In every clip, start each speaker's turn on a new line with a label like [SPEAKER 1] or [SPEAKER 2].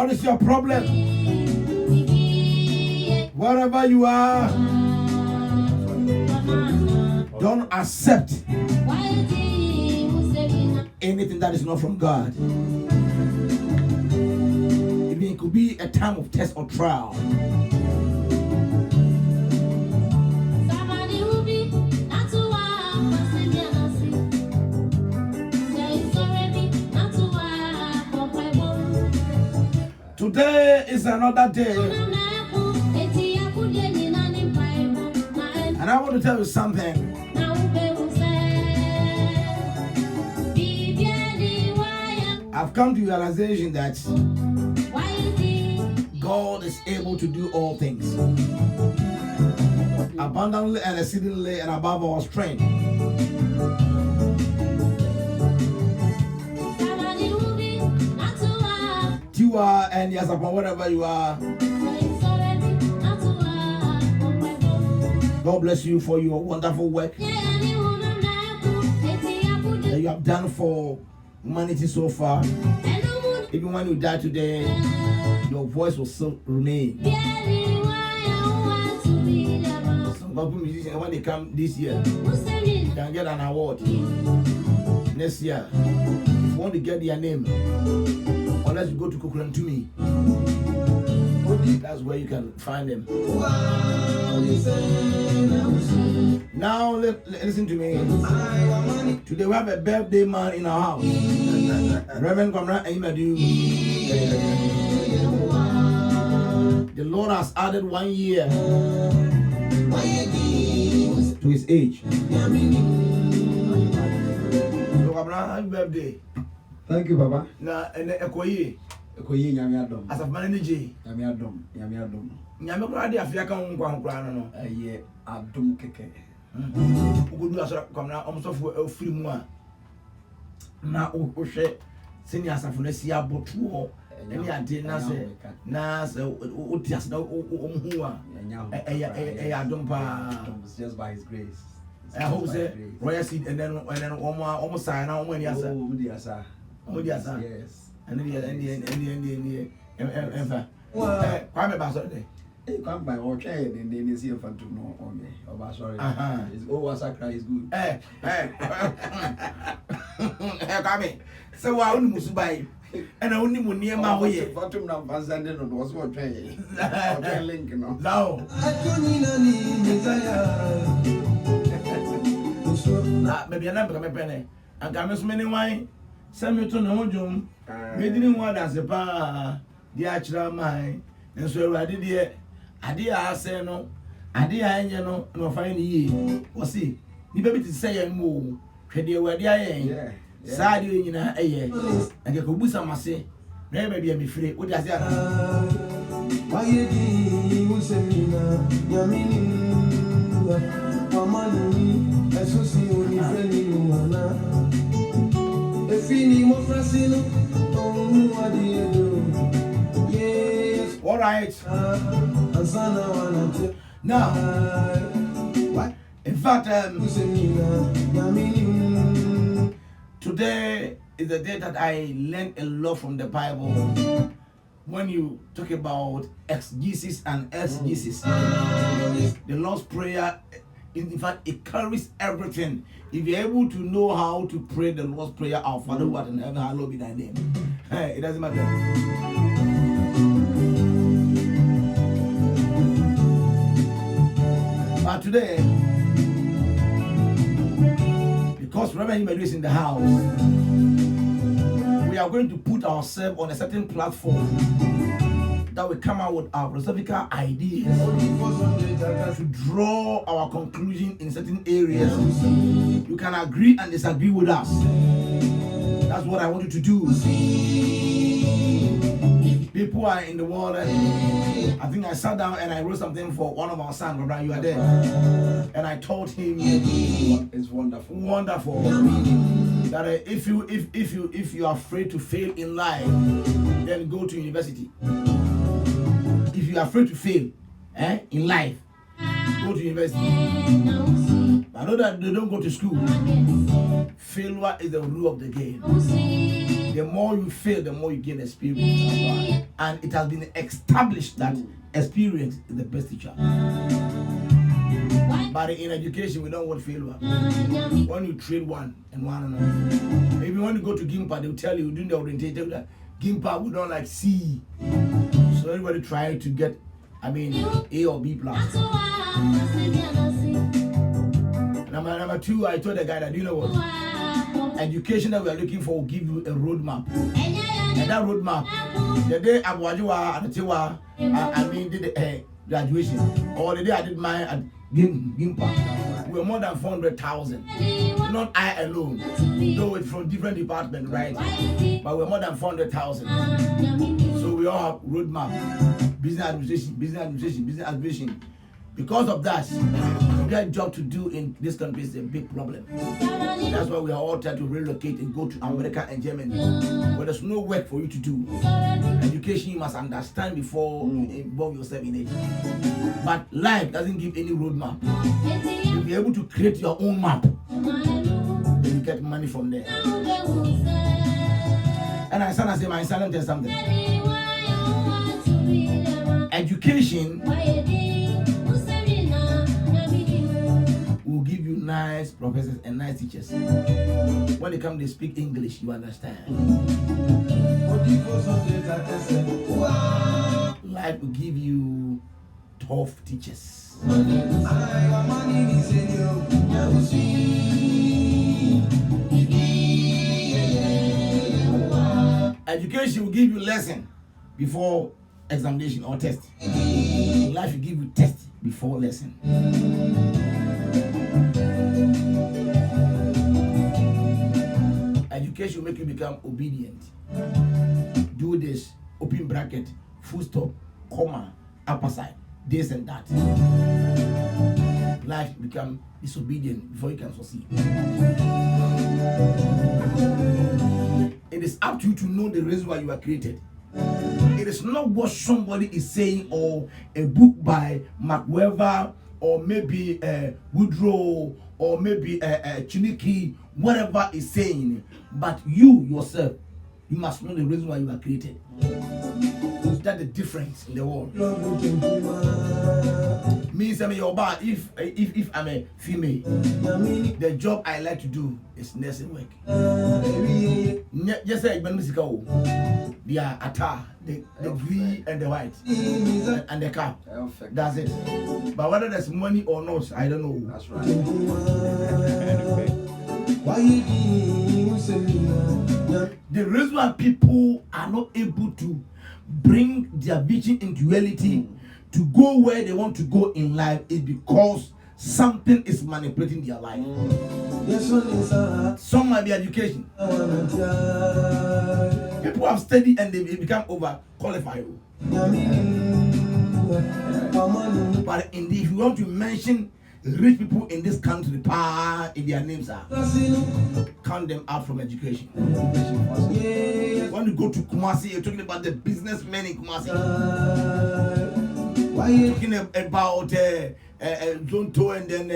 [SPEAKER 1] What is your problem? Wherever you are, don't accept anything that is not from God. It could be a time of test or trial. Today is another day. And I want to tell you something. I've come to realization that God is able to do all things abundantly and exceedingly and above our strength. You are, and yes, upon whatever you are. God bless you for your wonderful work that you have done for humanity so far. Even when you die today, your voice will still remain. Some gospel musicians, when they come this year, they can get an award. Next year, if you want to get their name, unless you go to Kukuran to me, that's where you can find them. Now listen to me. Today we have a birthday man in our house, Reverend Kwamra Imadu. The Lord has added 1 year to his age. So Kwamra, happy birthday.
[SPEAKER 2] Thank you, Baba.
[SPEAKER 1] Na ekoyi
[SPEAKER 2] nyame adom.
[SPEAKER 1] Asafman ni je.
[SPEAKER 2] Nyame adom.
[SPEAKER 1] Nyame kura de afia kan nkwa no.
[SPEAKER 2] Eye adom keke.
[SPEAKER 1] Ugodu asora Kwamra omsofo ofiri mu a. Na ohwe seni asafo na si aboto eni ade na se otias na omhu a. Adom pa.
[SPEAKER 2] Just by his grace.
[SPEAKER 1] I hope say royal seed and then almost sign now when yes. Yes. And then kwame ba so dey.
[SPEAKER 2] Come by or try and then see if to know on me. Oh, sorry. It's always sakra is good.
[SPEAKER 1] Kwame. So wa unu musubai. And only mu niema ho ye.
[SPEAKER 2] Fatum na fanzande no was what try. Okay link no.
[SPEAKER 1] No. Maybe I'm not going to penny. And come as many wine. Send me to no jum. We didn't want as a pa. The actual mine. And so I did it. I did I say no. I did I know no fine ye. Or see. The baby to say and move. Can you wear the eye? Sad you in a year. And you could be some say. Never be a free. What does that? Why you say me now? All right. Now, in fact, today is the day that I learned a lot from the Bible. When you talk about exegesis and exegesis, the Lord's Prayer, in fact, it carries everything. If you're able to know how to pray the Lord's Prayer, our Father who art in heaven, hallowed be thy name. Hey, it doesn't matter. But today, because Reverend Imadu is in the house, we are going to put ourselves on a certain platform that will come out with our philosophical ideas to draw our conclusion in certain areas. You can agree and disagree with us. That's what I want you to do. People are in the world. I think I sat down and I wrote something for one of our sons. Brother, you are there. And I told him
[SPEAKER 2] it's wonderful.
[SPEAKER 1] Wonderful. That if you are afraid to fail in life, then go to university. If you are afraid to fail in life, go to university. I know that they don't go to school. Failure is the rule of the game. The more you fail, the more you gain experience. And it has been established that experience is the best teacher. But in education, we don't want failure. When you trade one and one another. Maybe when you go to Gimpa, they'll tell you during the orientation that Gimpa, we don't like C. So everybody try to get, A or B plus. Number two, I told the guy that, you know what? Education that we are looking for will give you a roadmap. And that roadmap, the day Abuajua and Tiwa, did the graduation, or the day I did mine at Gimpa, we were more than 400,000. Not I alone, though it's from different departments, right? But we're more than 400,000. So we all have roadmap, business administration. Because of that, to get a job to do in this country is a big problem. That's why we are all trying to relocate and go to America and Germany, where there's no work for you to do. Education you must understand before you involve yourself in it. But life doesn't give any roadmap. You'll be able to create your own map. Then you get money from there. And I say, my son, tell something. Education will give you nice professors and nice teachers. When they come, they speak English, you understand. Life will give you tough teachers. Education will give you lesson before examination or test. Life will give you test before lesson. Education will make you become obedient. Do this, open bracket, full stop, comma, upper side, this and that. Life will become disobedient before you can succeed. It is up to you to know the reason why you were created. It is not what somebody is saying or a book by Mark Weber or maybe Woodrow or maybe Chiniki, whatever is saying, but you yourself, you must know the reason why you were created. That's the difference in the world. Me, if I'm a female, the job I like to do is nursing work. Just like they are attire, the green and the white, and the cap. That's it. But whether there's money or not, I don't know. That's right. The reason why people are not able to bring their vision into reality to go where they want to go in life is because something is manipulating their life. Some might be education. People have studied and they become overqualified. But indeed, if you want to mention rich people in this country, in their names are, count them out from education. When you go to Kumasi, you're talking about the businessmen in Kumasi. You're talking about Zonto and then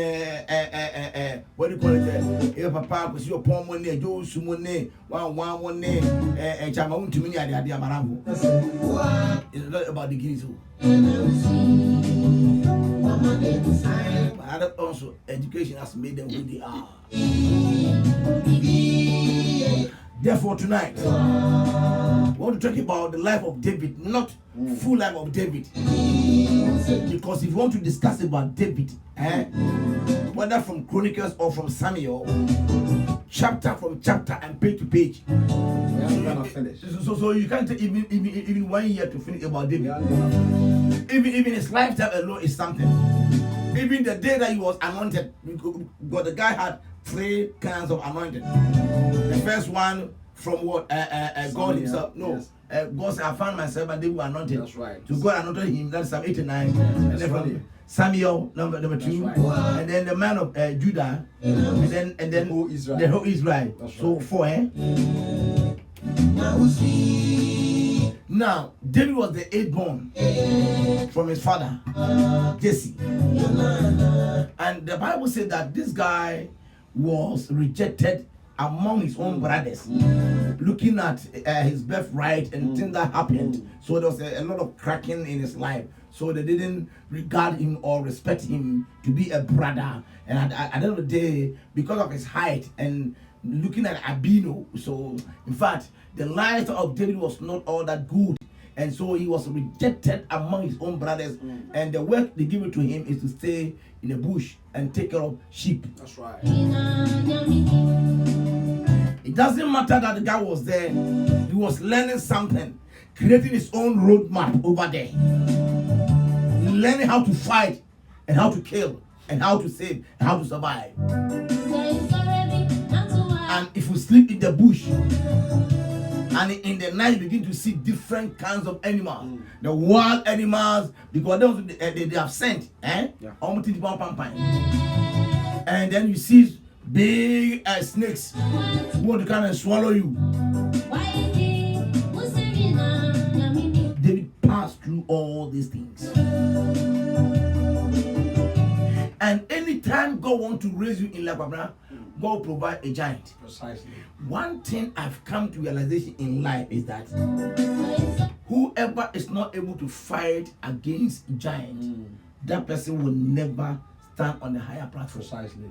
[SPEAKER 1] what do you call it? Papa, because you're poor money, Joe Sumone, one name, Chamaun to me, Adia Marambo. It's not about the Guinness. But also, education has made them who they are. Therefore, tonight, we want to talk about the life of David, not full life of David. Because if you want to discuss about David, whether from Chronicles or from Samuel, chapter from chapter and page to page, so you can't take even 1 year to finish about David. Even his lifetime alone is something. Even the day that he was anointed, because the guy had 3 kinds of anointing. The first one from what God himself. No, yes. God said, I found myself and they were anointed. That's right. So God anointed him. That's Psalm 89. Yes, and then from Samuel number 2, right. And then the man of Judah, and then the whole Israel. So right. 4. Now, David was the 8th born from his father, Jesse. And the Bible said that this guy was rejected among his own brothers, looking at his birthright and things that happened. So there was a lot of cracking in his life. So they didn't regard him or respect him to be a brother. And at the end of the day, because of his height and looking at albino, so in fact, the life of David was not all that good. And so he was rejected among his own brothers. And the work they give it to him is to stay in the bush and take care of sheep.
[SPEAKER 2] That's right.
[SPEAKER 1] It doesn't matter that the guy was there. He was learning something, creating his own roadmap over there. Learning how to fight and how to kill and how to save and how to survive. And if you sleep in the bush, and in the night you begin to see different kinds of animals, the wild animals, because they have scent, and then you see big snakes who want to come and swallow you. David passed through all these things. And anytime God wants to raise you in life, God will provide a giant.
[SPEAKER 2] Precisely.
[SPEAKER 1] One thing I've come to realization in life is that whoever is not able to fight against giants, that person will never stand on the higher platform.
[SPEAKER 2] Precisely.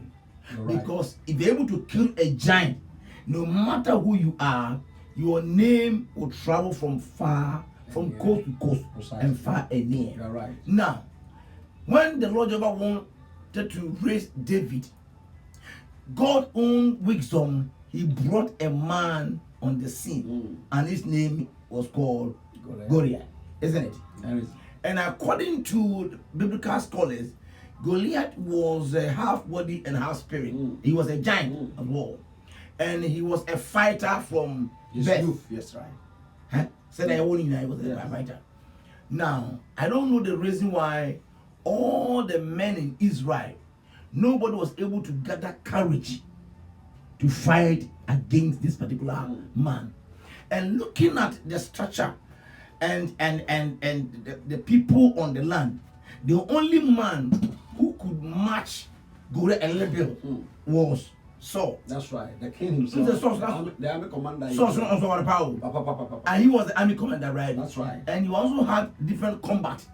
[SPEAKER 1] Because if you're able to kill a giant, no matter who you are, your name will travel from far, from coast to coast, and far and near.
[SPEAKER 2] You're right.
[SPEAKER 1] Now, when the Lord Jehovah wanted to raise David, God's own wisdom, he brought a man on the scene, and his name was called Goliath, isn't it? And according to biblical scholars, Goliath was half body and half spirit. He was a giant as well, and he was a fighter from birth.
[SPEAKER 2] Yes, right.
[SPEAKER 1] Huh? Said I only know he was a fighter. Now, I don't know the reason why all the men in Israel, nobody was able to gather courage to fight against this particular man. And looking at the structure and the people on the land, the only man who could match Goliath a little bit was Saul.
[SPEAKER 2] That's right. The king himself. The army commander.
[SPEAKER 1] Saul also had power. And he was the army commander, right?
[SPEAKER 2] That's right.
[SPEAKER 1] And he also had different combat.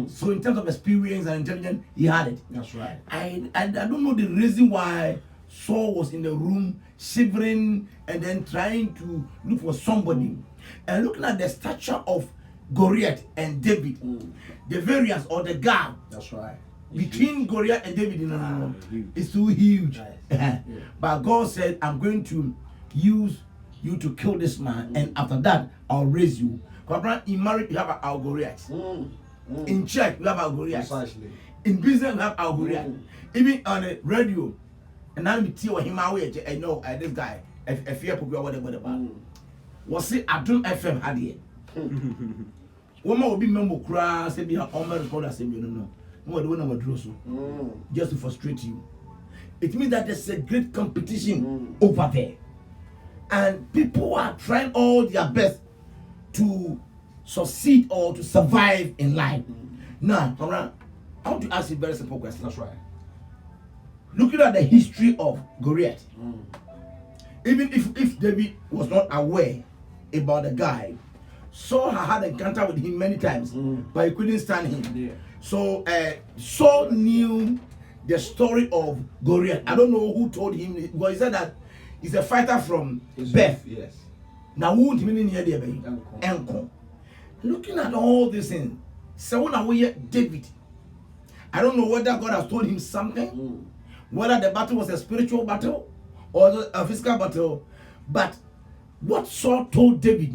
[SPEAKER 1] So in terms of experience and intelligence, he had it.
[SPEAKER 2] That's right.
[SPEAKER 1] I don't know the reason why Saul was in the room shivering and then trying to look for somebody. And looking at the stature of Goliath and David, the variance or the gap.
[SPEAKER 2] That's right.
[SPEAKER 1] Between Goliath and David, it's too huge. But God said, I'm going to use you to kill this man, and after that, I'll raise you. In marriage, you have our Goliath. In church, we have our Goliath.
[SPEAKER 2] Precisely.
[SPEAKER 1] In business, we have our Goliath. Even on the radio, and now we tell him how we know this guy, a fear people, whatever. Was it Adum FM had here? Woman will be member cry, say, be a homer recorder, say, no. Just to frustrate you. It means that there's a great competition over there, and people are trying all their best to succeed or to survive in life. Now, I want to ask you a very simple question.
[SPEAKER 2] That's right.
[SPEAKER 1] Looking at the history of Goliath, even if David was not aware about the guy, Saul had encounter with him many times, but he couldn't stand him. So Saul knew the story of Goliath. I don't know who told him, because he said that he's a fighter from birth.
[SPEAKER 2] Yes.
[SPEAKER 1] Now who meaning near there, Enko. Looking at all these things, so when I David, I don't know whether God has told him something, whether the battle was a spiritual battle or a physical battle, but what Saul told David,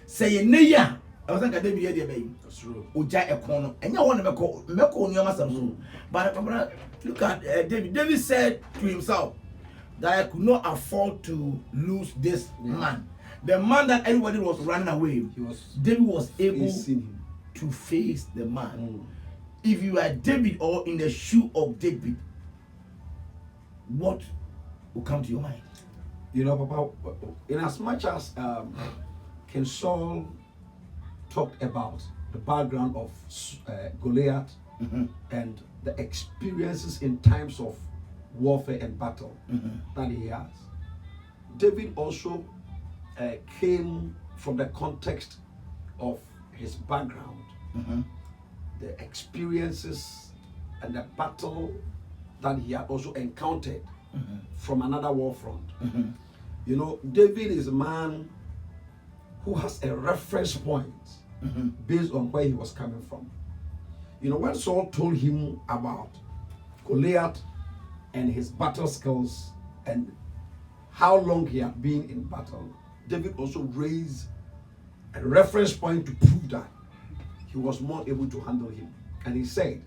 [SPEAKER 1] say neya. I was like David here, baby.
[SPEAKER 2] That's true.
[SPEAKER 1] Uja a corner, and you want to make but look at David. David said to himself that I could not afford to lose this man. The man that everybody was running away, David was able to face the man. If you are David or in the shoe of David, what will come to your mind?
[SPEAKER 2] You know, Papa, in as much as King Saul talked about the background of Goliath and the experiences in times of warfare and battle that he has. David also came from the context of his background, the experiences and the battle that he had also encountered from another war front. You know, David is a man who has a reference point based on where he was coming from. You know, when Saul told him about Goliath and his battle skills and how long he had been in battle, David also raised a reference point to prove that he was more able to handle him. And he said,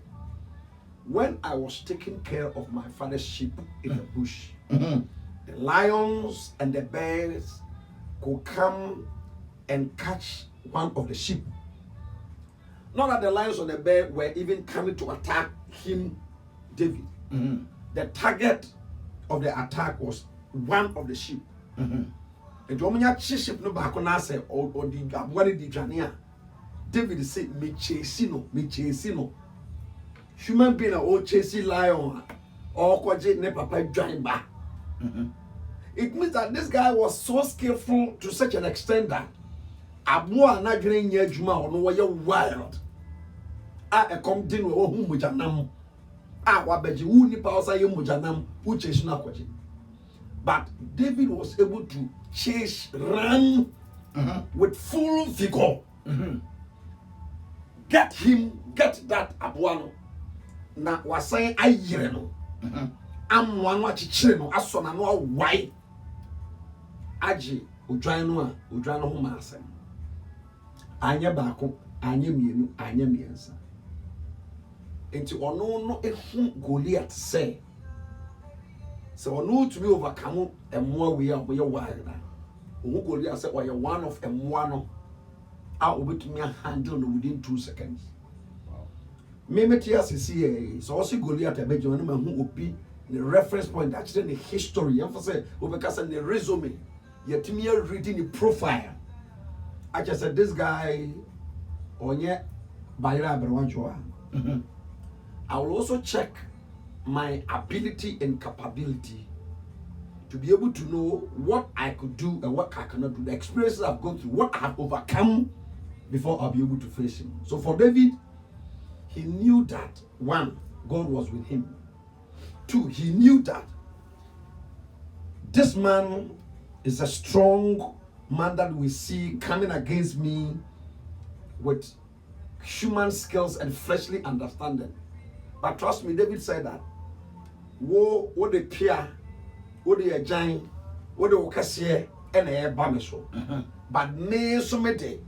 [SPEAKER 2] when I was taking care of my father's sheep in the bush, the lions and the bears could come and catch one of the sheep. Not that the lions or the bear were even coming to attack him, David. The target of the attack was one of the sheep. And when sheep no back on us or the Gabwani di Jania, David said, me chasino. Human being or chasing lion or kwaje ne papa join back. It means that this guy was so skillful to such an extent that Abua na dwene nya adwuma ono wo ye wild. A come din wo hu mujanam. A wabeji wu nipa osa ye mujanam wu chase na kwaje. But David was able to run with full vigor. Get that Abuano. Na wasan ayire no. Amwa no achichire no aso na no awai. Aji odwan no ho ma asem. Anya baako, anya mienu, anya miensa. Enti ono no ehu Goliath say. So ono to be overcome emwa we are wild na. Ohu Goliath say oye one of emwa no a obetumi handle no within 2 seconds. Memetia CCA, so also Goliath ebejo no mahu obi the reference point actually the history emphasize because the resume yetimi reading the profile. I just said this guy onye bayra berwanchoa. I will also check my ability and capability to be able to know what I could do and what I cannot do, the experiences I've gone through, what I have overcome before I'll be able to face him. So for David, he knew that, one, God was with him. Two, he knew that this man is a strong man that we see coming against me with human skills and fleshly understanding. But trust me, David said that, what the peer, what the giant, what the okasiye, and a bamiso. But me so mete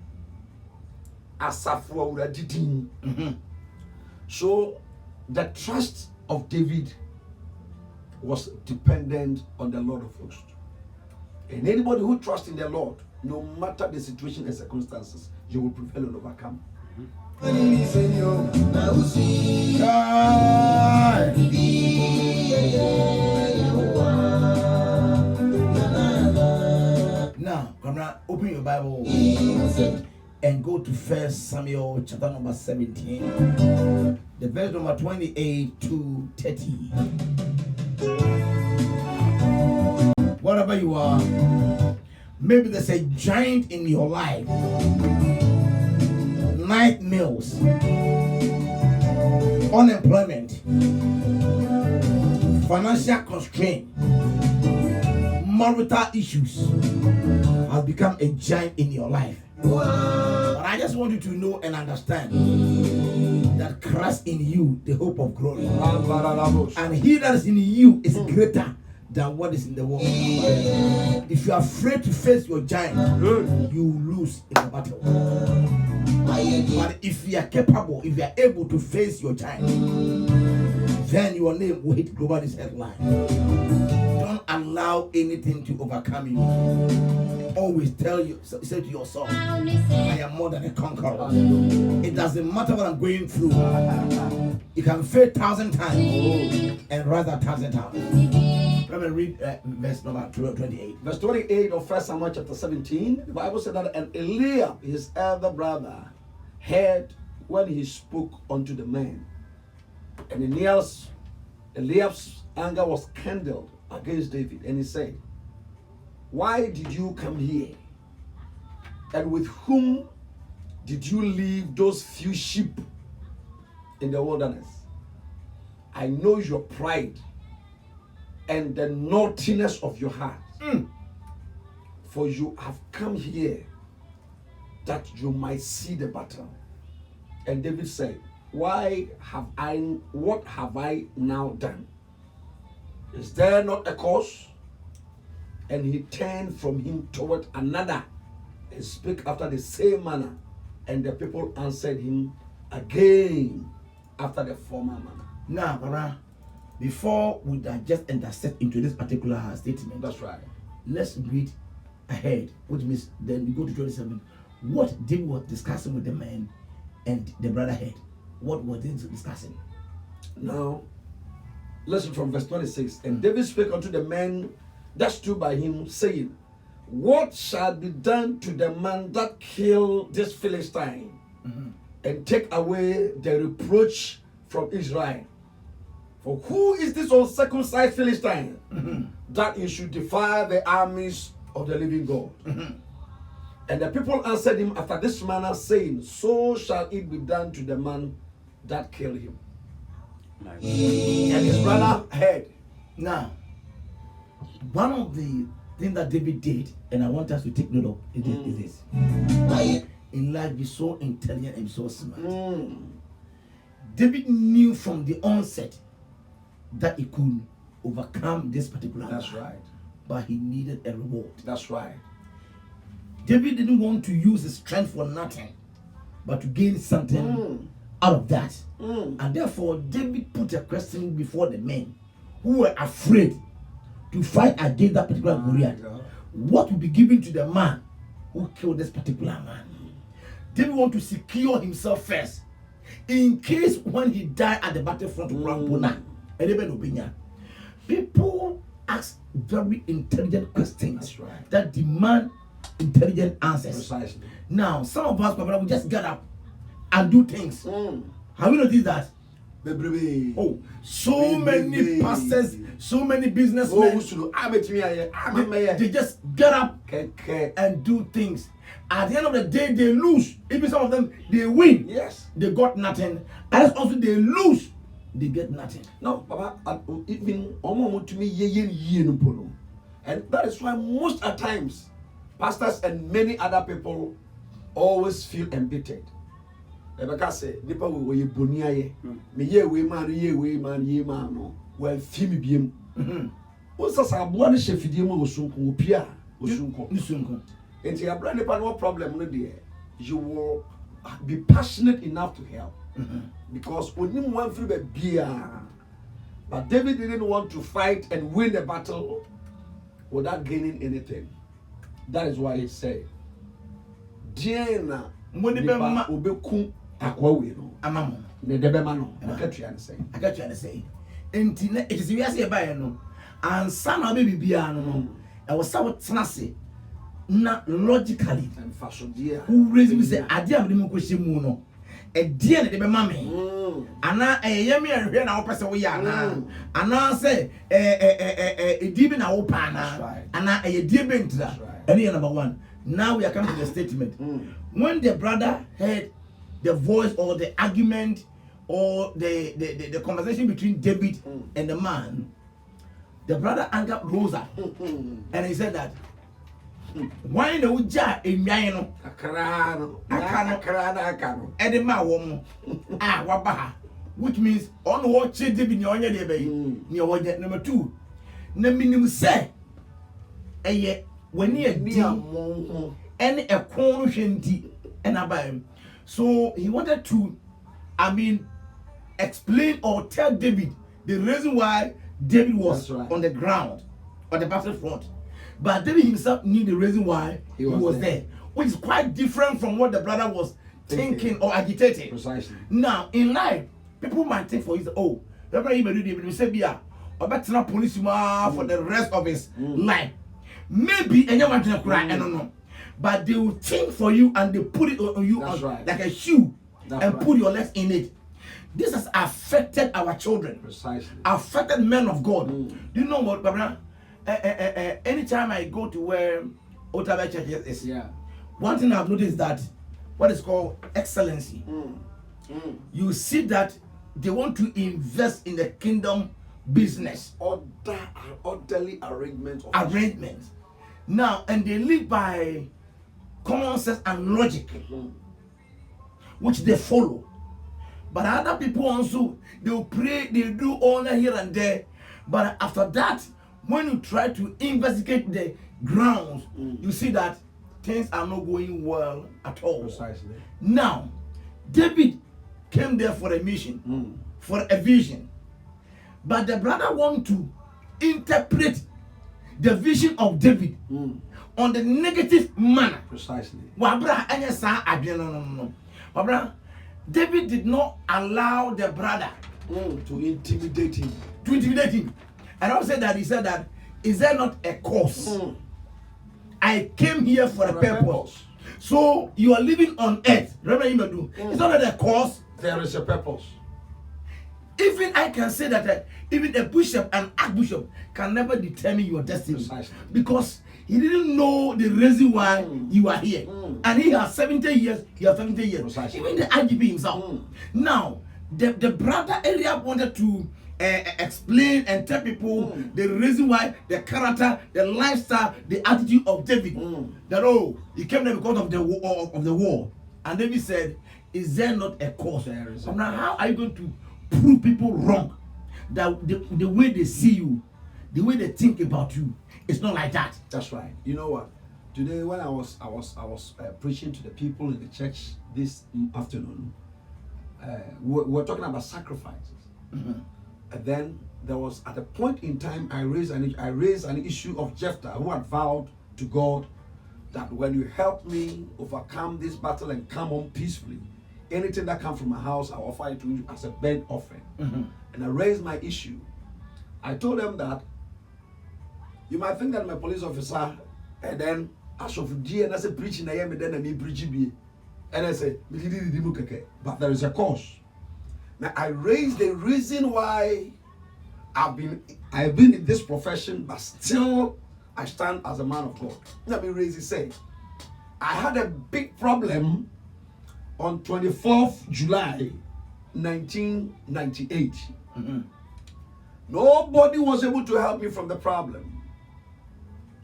[SPEAKER 2] asafu ura didin. So the trust of David was dependent on the Lord of hosts. And anybody who trusts in the Lord, no matter the situation and circumstances, you will prevail and overcome.
[SPEAKER 1] Now, Kamra, open your Bible and go to 1 Samuel chapter number 17, the verse number 28 to 30. Whatever you are, maybe there's a giant in your life, night meals, unemployment, financial constraint, marital issues has become a giant in your life. But I just want you to know and understand that Christ in you, the hope of glory, and he that is in you is greater than what is in the world. If you are afraid to face your giant, you will lose in the battle. But if you are capable, if you are able to face your giant, then your name will hit global this headline. Don't allow anything to overcome you. Always say to yourself, I am more than a conqueror. It doesn't matter what I'm going through. You can fail 1,000 times and rise 1,000 times. Let me read verse number 28.
[SPEAKER 2] Verse 28 of 1 Samuel chapter 17. The Bible said that, and Eliab, his elder brother, heard when he spoke unto the man. And Eliab's anger was kindled against David. And he said, why did you come here? And with whom did you leave those few sheep in the wilderness? I know your pride and the naughtiness of your heart. For you have come here that you might see the battle. And David said, what have I now done? Is there not a cause? And he turned from him toward another and spake after the same manner. And the people answered him again after the former manner.
[SPEAKER 1] Now, Baba, before we just intersect into this particular statement,
[SPEAKER 2] That's right.
[SPEAKER 1] let's read ahead, which means then we go to 27. What David was discussing with the man and the brother heard. What were they discussing?
[SPEAKER 2] Now, listen from verse 26. And David spake unto the men that stood by him, saying, what shall be done to the man that killed this Philistine and take away the reproach from Israel? For who is this uncircumcised Philistine that he should defy the armies of the living God? And the people answered him after this manner, saying, so shall it be done to the man that killed him.
[SPEAKER 1] Nice. And his brother heard. Now, one of the things that David did, and I want us to take note of, is this. In life, be so intelligent and so smart. David knew from the onset that he could overcome this particular
[SPEAKER 2] That's
[SPEAKER 1] man,
[SPEAKER 2] right.
[SPEAKER 1] but he needed a reward.
[SPEAKER 2] That's right.
[SPEAKER 1] David didn't want to use his strength for nothing, but to gain something out of that. And therefore, David put a question before the men who were afraid to fight against that particular Goliath. What will be given to the man who killed this particular man? David want to secure himself first, in case when he died at the battlefront of Rampona, people ask very intelligent questions that demand intelligent answers.
[SPEAKER 2] Precisely.
[SPEAKER 1] Now, some of us, will just get up and do things. Have you noticed that? Oh, so many pastors, so many businessmen, they just get up and do things. At the end of the day, they lose. Even some of them, they win.
[SPEAKER 2] Yes.
[SPEAKER 1] They got nothing. And also they lose. They get nothing.
[SPEAKER 2] No, Baba, even to me, and that is why most at times, pastors and many other people always feel embittered. Rebecca said, "Nipa we bonia ye, me ye we man, no, well, fimi biem. What's a sabuan shefidim or sunko, pia, or sunko? And your brand no problem, no dear. You will be passionate enough to help because when you went through the beer, but David didn't want to fight and win the battle without gaining anything. That is why he said, Diana, Obeku. Akwawe no
[SPEAKER 1] Amamo.
[SPEAKER 2] Ne debema no. I get you understand.
[SPEAKER 1] It is we say by no. And some of baby bia no. I was so tenase. Na logically.
[SPEAKER 2] And fashion dear.
[SPEAKER 1] Who raise me say ade am dem kwehye mu no. E de ne debema me. Ana yemi ahwe na wo pese wo ya na. Ana say di bi na wo pa na. Ana di be ntra. Any number one. Now we are coming to the statement. When the brother heard the voice or the argument or the conversation between David and the man, the brother anger rose up and he said that why no ja emian no akano edema wo wabaha, which means on what David ni onye de be ni oje. Number 2, na minim say eye wani adi any a kon hwenti enabam. So he wanted to, explain or tell David the reason why David was on the ground, on the battlefront. But David himself knew the reason why he was there, which is quite different from what the brother was thinking or agitating.
[SPEAKER 2] Precisely.
[SPEAKER 1] Now, in life, people might think for you, oh, David say, obetena police for the rest of his life. Maybe anyone can cry, I don't know. But they will think for you and they put it on you like a shoe and put your legs in it. This has affected our children.
[SPEAKER 2] Precisely.
[SPEAKER 1] Affected men of God. Do you know what, Barbara? Anytime I go to where Otabe Church is, one thing I've noticed that what is called excellency. You see that they want to invest in the kingdom business.
[SPEAKER 2] Orderly arrangement.
[SPEAKER 1] Now, and they live by common sense and logic, which they follow. But other people also, they will pray, they do honor here and there. But after that, when you try to investigate the grounds, you see that things are not going well at all.
[SPEAKER 2] Precisely.
[SPEAKER 1] Now, David came there for a mission, for a vision. But the brother want to interpret the vision of David on the negative manner.
[SPEAKER 2] Precisely.
[SPEAKER 1] No. David did not allow the brother
[SPEAKER 2] to intimidate him.
[SPEAKER 1] And I said that he said that, is there not a cause? I came here for a purpose. So you are living on earth. Remember, it's not a cause.
[SPEAKER 2] There is a purpose.
[SPEAKER 1] Even I can say that even a bishop and archbishop can never determine your destiny.
[SPEAKER 2] Precisely.
[SPEAKER 1] Because he didn't know the reason why you are here. And he has 70 years, you have 70 years.
[SPEAKER 2] Precisely.
[SPEAKER 1] Even the IGP himself. Now, the brother area wanted to explain and tell people the reason why, the character, the lifestyle, the attitude of David. That he came there because of the war. And David said, is there not a cause? Now, how are you going to prove people wrong? That the way they see you, the way they think about you, it's not like that.
[SPEAKER 2] That's right. You know what? Today, when I was preaching to the people in the church this afternoon, we were talking about sacrifices. And then there was, at a point in time, I raised an issue of Jephthah, who had vowed to God that when you help me overcome this battle and come home peacefully, anything that comes from my house, I'll offer it to you as a burnt offering. And I raised my issue. I told them that you might think that I'm a police officer, and then as of D and I say preaching, I am, and then I mean preaching, and I say, but there is a cause. Now I raised the reason why I've been in this profession, but still I stand as a man of God. Let me raise it. Say, I had a big problem on 24th July 1998. Nobody was able to help me from the problem.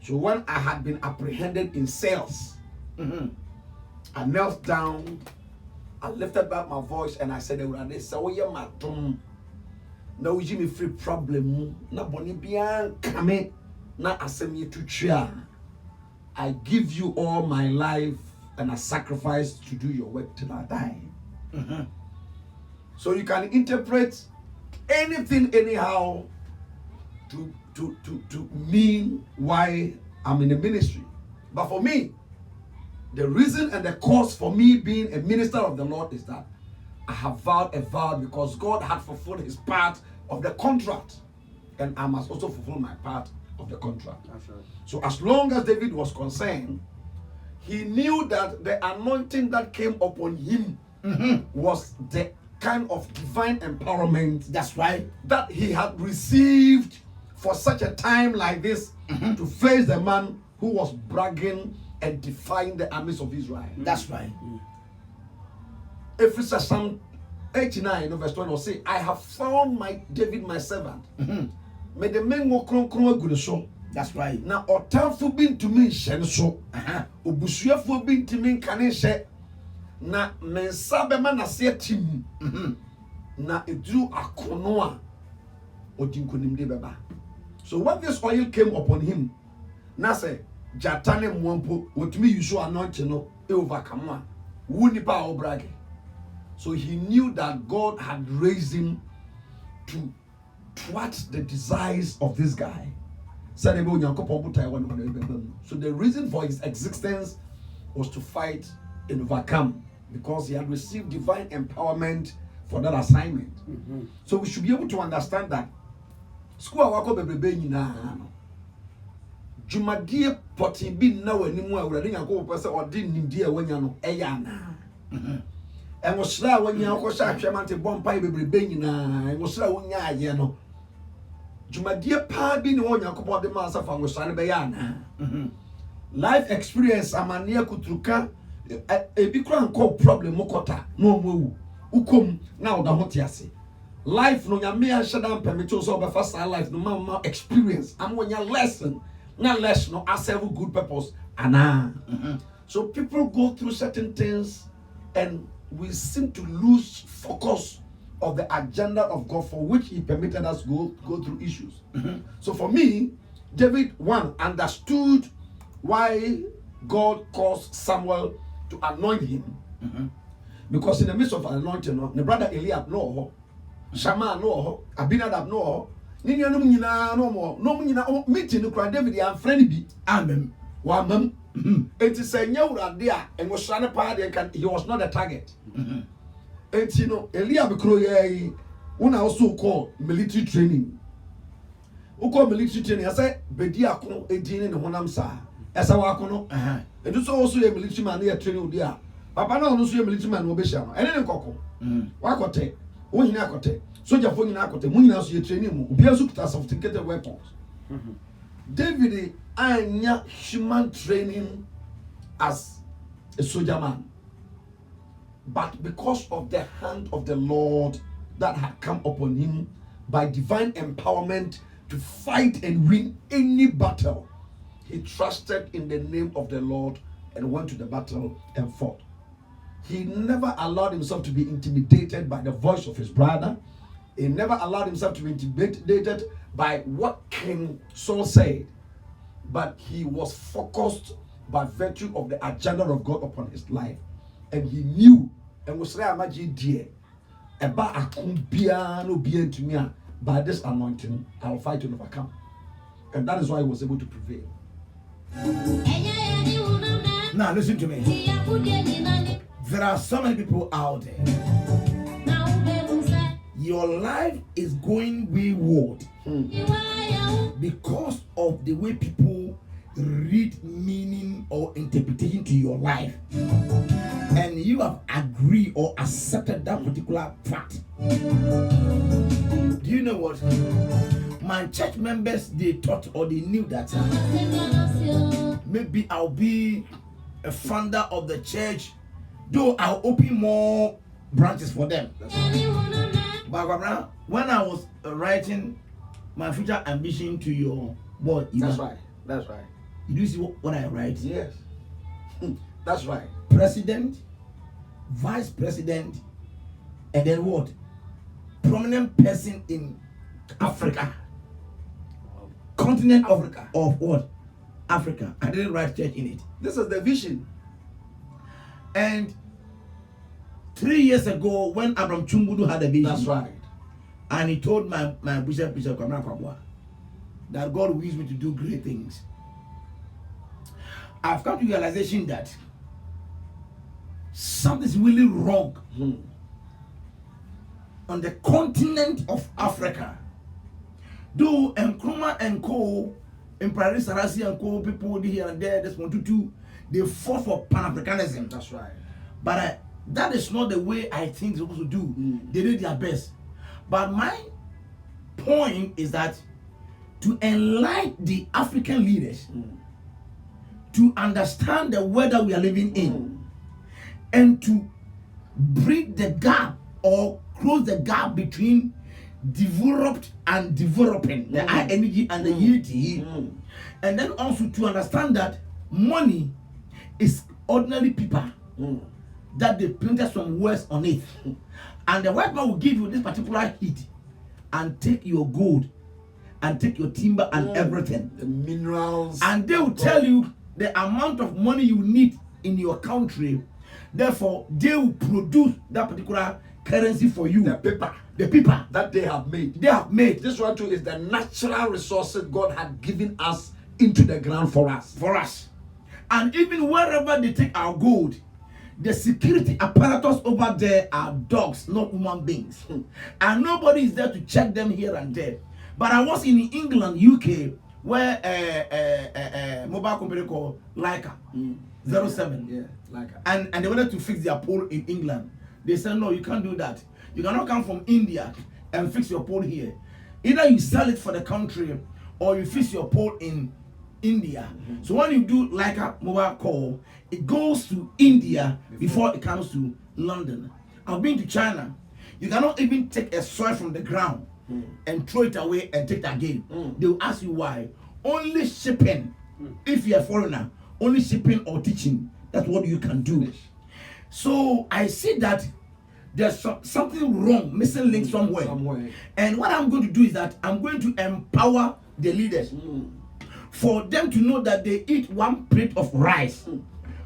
[SPEAKER 2] So when I had been apprehended in sales, I knelt down, I lifted back my voice, and I said, "So you my tongue. Now you me free problem. Na boni bian kame na asemi to chia. I give you all my life, and I sacrifice to do your work till I die." So you can interpret anything anyhow to mean why I'm in the ministry. But for me, the reason and the cause for me being a minister of the Lord is that I have vowed a vow because God had fulfilled his part of the contract, and I must also fulfill my part of the contract. That's right. So as long as David was concerned, he knew that the anointing that came upon him was the kind of divine empowerment.
[SPEAKER 1] That's right.
[SPEAKER 2] That he had received for such a time like this to face the man who was bragging and defying the armies of Israel.
[SPEAKER 1] That's right.
[SPEAKER 2] Ephesians Psalm 89 verse 20 will say, I have found my David my servant. May the men go good so.
[SPEAKER 1] That's right.
[SPEAKER 2] Now otamfo bin to me shen so. Obusuafo bin to me kan she. Na mensa be ma na se atim. Na eduru akono a odinkonim de beba. So when this oil came upon him, na say jatane mwampo wotumi yusu anointing no e overcome a wuni pa obrage. So he knew that God had raised him to thwart the desires of this guy. So the reason for his existence was to fight and overcome, because he had received divine empowerment for that assignment. So we should be able to understand that school a wako bebrebe nyinaa no dwumadie pɔten bi na w'anim a awurade nyankopɔn pɛ sɛ ɔde nimdeɛ a wanya no ɛyɛ anaa ɛnwosra a wanya wokɔhyɛ ahwɛmante bɔ mpae bebrebe nyinaa ɛnwosra a wonya ayɛ no dwumadie paa bi ne wɔ nyankopɔn de ma asafa nwosra no bɛyɛ anaa life experience amanneɛ kuturuka ebi kora nkɔ problem mokɔta na ɔmo awu ukom na ɔda ho te ase life no nyame ahyɛ da mpɛmete so ɔbɛfa saa life no ma experience amonya lesson na lesson no serve good purpose ana so people go through certain things and we seem to lose focus of the agenda of God for which he permitted us go through issues. So for me, David understood why God caused Samuel to anoint him. Because in the midst of anointing, the brother Eliab no, Shammah no, Abinadab no, no meeting the David and friend be amen. It is a new idea and was trying to party and he was not the target. And you know, Eliab Kroye, one also called military training. Who call military training? I said, Bediako 18 in the Honamsa. As I walk on, and it's also a military man here training there. Papa no also a military man will be shama. And then Coco. Wakote, Winakote, Soldier for Inakote, Munas, you training, Biasukta sophisticated weapons. David, I am human training as a soldier man. But because of the hand of the Lord that had come upon him by divine empowerment to fight and win any battle, he trusted in the name of the Lord and went to the battle and fought. He never allowed himself to be intimidated by the voice of his brother. He never allowed himself to be intimidated by what King Saul said. But he was focused by virtue of the agenda of God upon his life. And he knew and was say imagine dear about akumbiano bien to me by this anointing I'll fight and overcome. And that is why he was able to prevail.
[SPEAKER 1] Now listen to me. There are so many people out there. Your life is going wayward because of the way people read meaning or interpretation to your life. And you have agreed or accepted that particular fact. Do you know what? My church members, they thought or they knew that maybe I'll be a founder of the church, though I'll open more branches for them. But when I was writing my future ambition to your boy,
[SPEAKER 2] that's right.
[SPEAKER 1] Did you see what I write?
[SPEAKER 2] Yes. That's right.
[SPEAKER 1] President, vice president, and then what? Prominent person in Africa. Continent
[SPEAKER 2] Africa.
[SPEAKER 1] Of what? Africa. I didn't write church in it.
[SPEAKER 2] This is the vision.
[SPEAKER 1] And 3 years ago, when Abraham Chumbudu had a vision.
[SPEAKER 2] That's right.
[SPEAKER 1] And he told my Bishop Kwamra Kwabwa that God will use me to do great things. I've come to realization that something's really wrong on the continent of Africa. Though Nkrumah and Co, Imperial Sarasi and Co, people here and there, this one to do, they fought for Pan-Africanism.
[SPEAKER 2] That's right.
[SPEAKER 1] But that is not the way I think they're supposed to do. They did their best. But my point is that to enlighten the African leaders to understand the world that we are living in and to bridge the gap or close the gap between developed and developing, the high energy and the unity, and then also to understand that money is ordinary paper that they printed some words on it, and the white man will give you this particular heat and take your gold and take your timber and everything,
[SPEAKER 2] the minerals,
[SPEAKER 1] and they will tell you the amount of money you need in your country. Therefore, they will produce that particular currency for you.
[SPEAKER 2] The
[SPEAKER 1] paper
[SPEAKER 2] that they have made. This one too is the natural resources God had given us into the ground for us. And even wherever they take our gold, the security apparatus over there are dogs, not human beings. And nobody is there to check them here and there.
[SPEAKER 1] But I was in England, UK, where a mobile company called Leica 07.
[SPEAKER 2] Yeah, Leica.
[SPEAKER 1] And they wanted to fix their pole in England. They said, no, you can't do that. You cannot come from India and fix your pole here. Either you sell it for the country or you fix your pole in India. So when you do like a mobile call, it goes to India before it comes to London. I've been to China. You cannot even take a soil from the ground and throw it away and take it again. They will ask you why. Only shipping, if you're a foreigner, only shipping or teaching, that's what you can do. So I see that there's something wrong, missing link somewhere. And what I'm going to do is that I'm going to empower the leaders for them to know that they eat one plate of rice,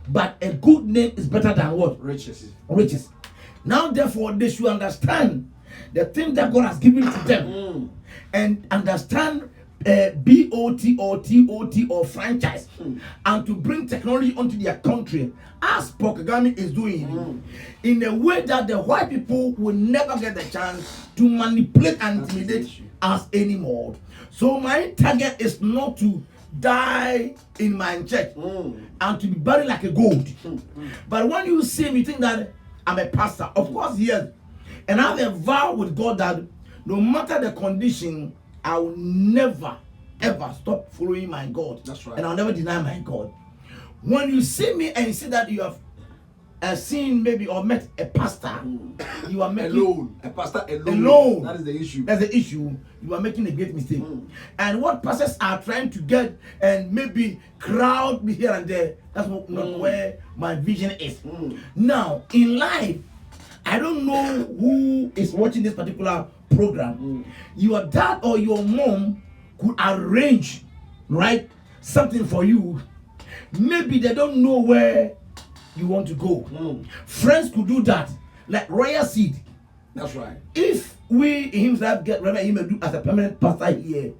[SPEAKER 1] but a good name is better than what?
[SPEAKER 2] Riches.
[SPEAKER 1] Now, therefore, they should understand the thing that God has given to them and understand BOT or TOT or franchise and to bring technology onto their country as Pokegami is doing in a way that the white people will never get the chance to manipulate and intimidate us anymore. So my target is not to die in my church and to be buried like a gold. But when you see me, think that I'm a pastor. Of course, yes. And I have a vow with God that no matter the condition, I will never, ever stop following my God.
[SPEAKER 2] That's right.
[SPEAKER 1] And I'll never deny my God. When you see me and you see that you have seen maybe or met a pastor, you are making
[SPEAKER 2] alone. A pastor alone. That is the issue.
[SPEAKER 1] That's the issue. You are making a great mistake. And what pastors are trying to get and maybe crowd me here and there, that's not where my vision is. Now, in life, I don't know who is watching this particular program. Your dad or your mom could arrange, right, something for you. Maybe they don't know where you want to go. Friends could do that, like royal seed.
[SPEAKER 2] That's right.
[SPEAKER 1] If we himself get Reverend Him as a permanent pastor here,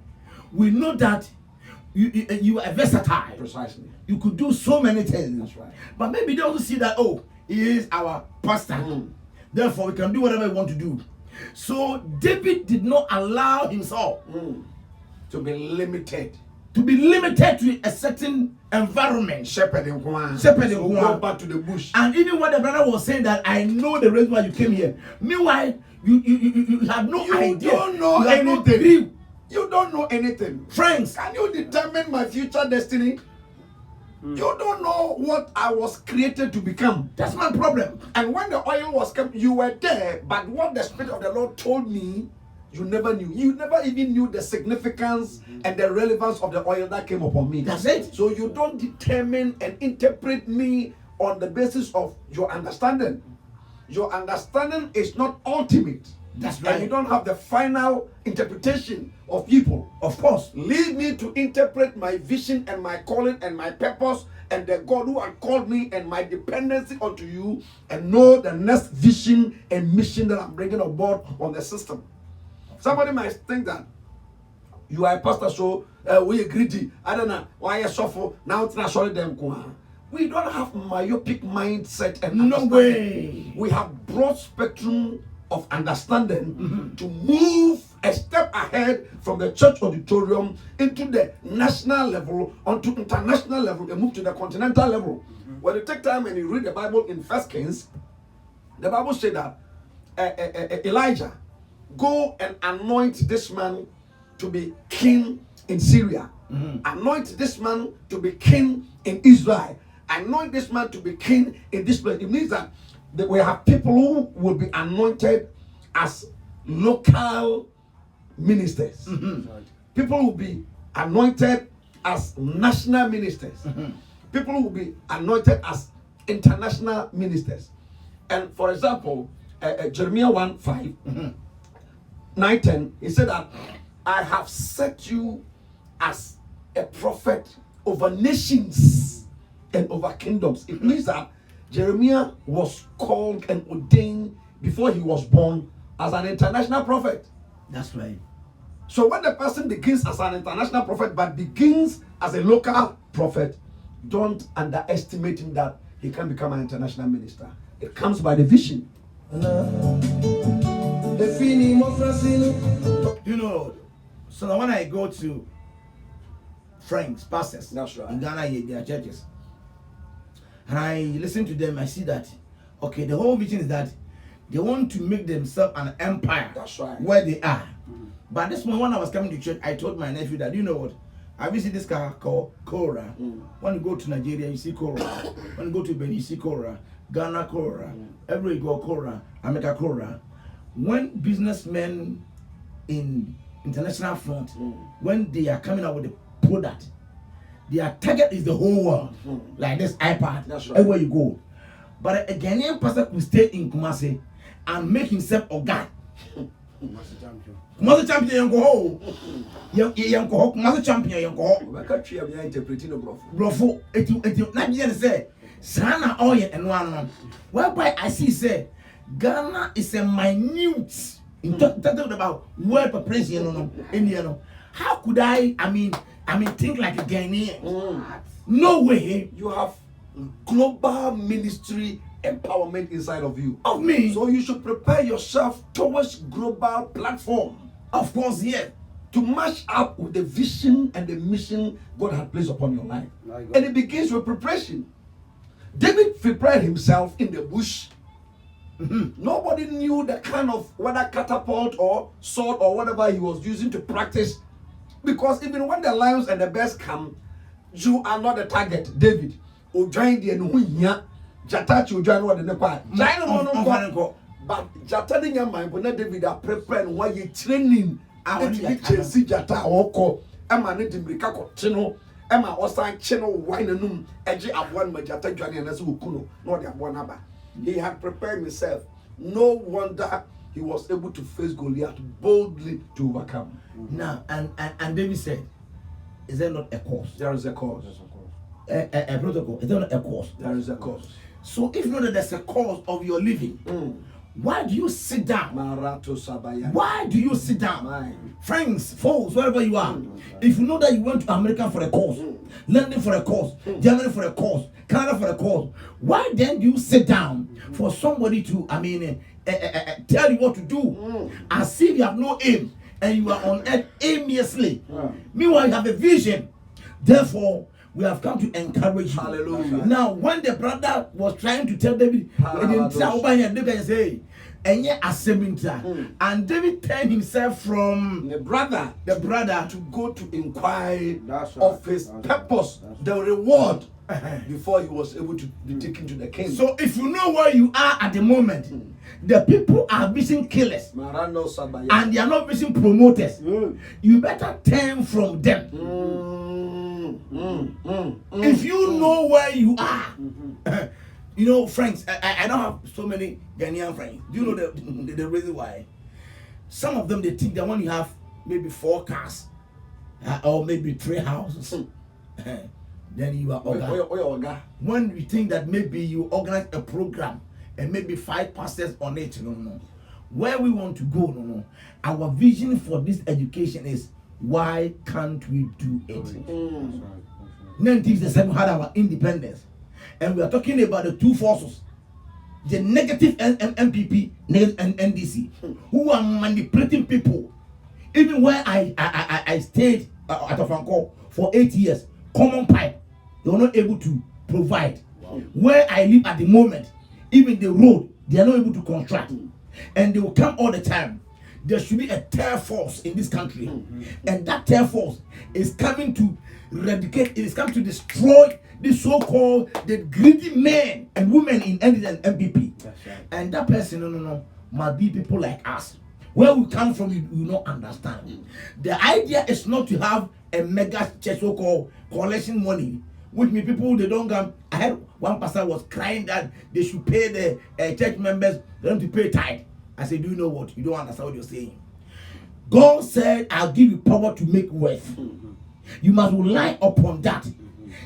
[SPEAKER 1] we know that you are versatile.
[SPEAKER 2] Precisely.
[SPEAKER 1] You could do so many things.
[SPEAKER 2] That's right.
[SPEAKER 1] But maybe they also see that, oh, he is our pastor. Therefore, we can do whatever we want to do. So David did not allow himself
[SPEAKER 2] to be limited.
[SPEAKER 1] To be limited to a certain environment.
[SPEAKER 2] Shepherding.
[SPEAKER 1] Go
[SPEAKER 2] back to the bush.
[SPEAKER 1] And even when the brother was saying that, I know the reason why you came here. Meanwhile, you have no idea.
[SPEAKER 2] You don't know anything. You don't know anything.
[SPEAKER 1] Friends,
[SPEAKER 2] can you determine my future destiny? You don't know what I was created to become.
[SPEAKER 1] That's my problem.
[SPEAKER 2] And when the oil was coming, you were there, but what the Spirit of the Lord told me, you never knew. You never even knew the significance and the relevance of the oil that came upon me.
[SPEAKER 1] That's it.
[SPEAKER 2] So you don't determine and interpret me on the basis of your understanding. Your understanding is not ultimate.
[SPEAKER 1] That's right.
[SPEAKER 2] And you don't have the final interpretation of people.
[SPEAKER 1] Of course.
[SPEAKER 2] Leave me to interpret my vision and my calling and my purpose and the God who had called me and my dependency unto you, and know the next vision and mission that I'm bringing on board on the system. Somebody might think that you are a pastor, so we are greedy. I don't know why you suffer. Now it's not sorry them. We don't have myopic mindset and
[SPEAKER 1] no way.
[SPEAKER 2] We have broad spectrum of understanding to move a step ahead from the church auditorium into the national level, onto international level, and move to the continental level. When you take time and you read the Bible in 1 Kings, the Bible said that Elijah, go and anoint this man to be king in Syria. Anoint this man to be king in Israel. Anoint this man to be king in this place. It means that we have people who will be anointed as local ministers. People will be anointed as national ministers. People will be anointed as international ministers. And for example, Jeremiah 1:5, 9:10, he said that I have set you as a prophet over nations and over kingdoms. It means that Jeremiah was called and ordained before he was born as an international prophet.
[SPEAKER 1] That's right.
[SPEAKER 2] So when the person begins as an international prophet but begins as a local prophet, don't underestimate him that he can become an international minister. It comes by the vision.
[SPEAKER 1] You know, So now when I go to friends, pastors
[SPEAKER 2] That's right.
[SPEAKER 1] in Ghana, their churches, and I listen to them, I see that, okay, the whole vision is that they want to make themselves an empire.
[SPEAKER 2] That's right.
[SPEAKER 1] Where they are. But this one, when I was coming to church, I told my nephew that, you know what? Have you seen this car called Cora? When you go to Nigeria, you see Cora. When you go to Benin, you see Cora. Ghana, Cora. Everywhere you go, Cora. America, Cora. When businessmen in international front, when they are coming out with a product, their target is the whole world. Like this iPad.
[SPEAKER 2] That's right.
[SPEAKER 1] Everywhere you go. But a Ghanaian pastor could stay in Kumasi and make himself a guy. Kumasi champion young go young go Kumasi champion young go.
[SPEAKER 2] We can't interpreting of
[SPEAKER 1] Brofo, it not just say Sana oil and one. Whereby I see say Ghana is a minute in talking about world population India. How could I mean think like a Ghanaian? No way.
[SPEAKER 2] You have global ministry empowerment inside of you.
[SPEAKER 1] Of me.
[SPEAKER 2] So you should prepare yourself towards global platform.
[SPEAKER 1] Of course, yeah.
[SPEAKER 2] To match up with the vision and the mission God had placed upon your life. And it begins with preparation. David prepared himself in the bush. Nobody knew the kind of whether catapult or sword or whatever he was using to practice. Because even when the lions and the bears come, you are not the target. David, or join the Nuya, Jatachi, or join what the Nepal. But Jata in your mind, but not David are preparing while you training. I want to see Jata or Emma Nitimbricako, Chino, Emma Osan Chino, wine and noon, edgy of one Majata Johnny and as Ukuno, not the one other. He had prepared himself. No wonder he was able to face Goliath boldly to overcome.
[SPEAKER 1] Now, and David said, is there not a course?
[SPEAKER 2] There is a course.
[SPEAKER 1] A protocol. Is there not a course?
[SPEAKER 2] There is a course.
[SPEAKER 1] So if you know that there's a course of your living, why do you sit down? Why do you sit down? Friends, foes, wherever you are. If you know that you went to America for a course, London for a course, Germany for a course, Canada for a course, why then do you sit down for somebody to, tell you what to do? As if you have no aim and you are on earth aimlessly. Meanwhile, you have a vision. Therefore, we have come to encourage you.
[SPEAKER 2] Hallelujah.
[SPEAKER 1] Now, when the brother was trying to tell David, David say, and David turned himself from
[SPEAKER 2] the brother to go to inquire of his purpose, the reward, before he was able to be taken to the king.
[SPEAKER 1] So, if you know where you are at the moment, the people are vision killers and they are not vision promoters. You better turn from them. If you know where you are, you know, friends, I don't have so many Ghanaian friends. Do you know the reason why? Some of them, they think that when you have maybe 4 cars or maybe 3 houses, then you are organ. When you think that maybe you organize a program and maybe 5 pastors on it, no. Where we want to go, no. Our vision for this education is, why can't we do it? 1967 had our independence, and we are talking about the 2 forces, the negative MPP and NDC, who are manipulating people. Even where I stayed at Ofanko for 8 years, common pipe, they were not able to provide. Where I live at the moment, even the road, they are not able to construct, and they will come all the time. There should be a terror force in this country, and that terror force is coming to eradicate, it is coming to destroy the so-called the greedy men and women in NDC and MPP. Right. And that person, must be people like us. Where we come from, you not understand. The idea is not to have a mega church so-called collection money, which means people, they don't come. I heard one pastor was crying that they should pay the church members, they don't to pay tithe. I said, do you know what? You don't understand what you're saying. God said, I'll give you power to make wealth. You must rely upon that.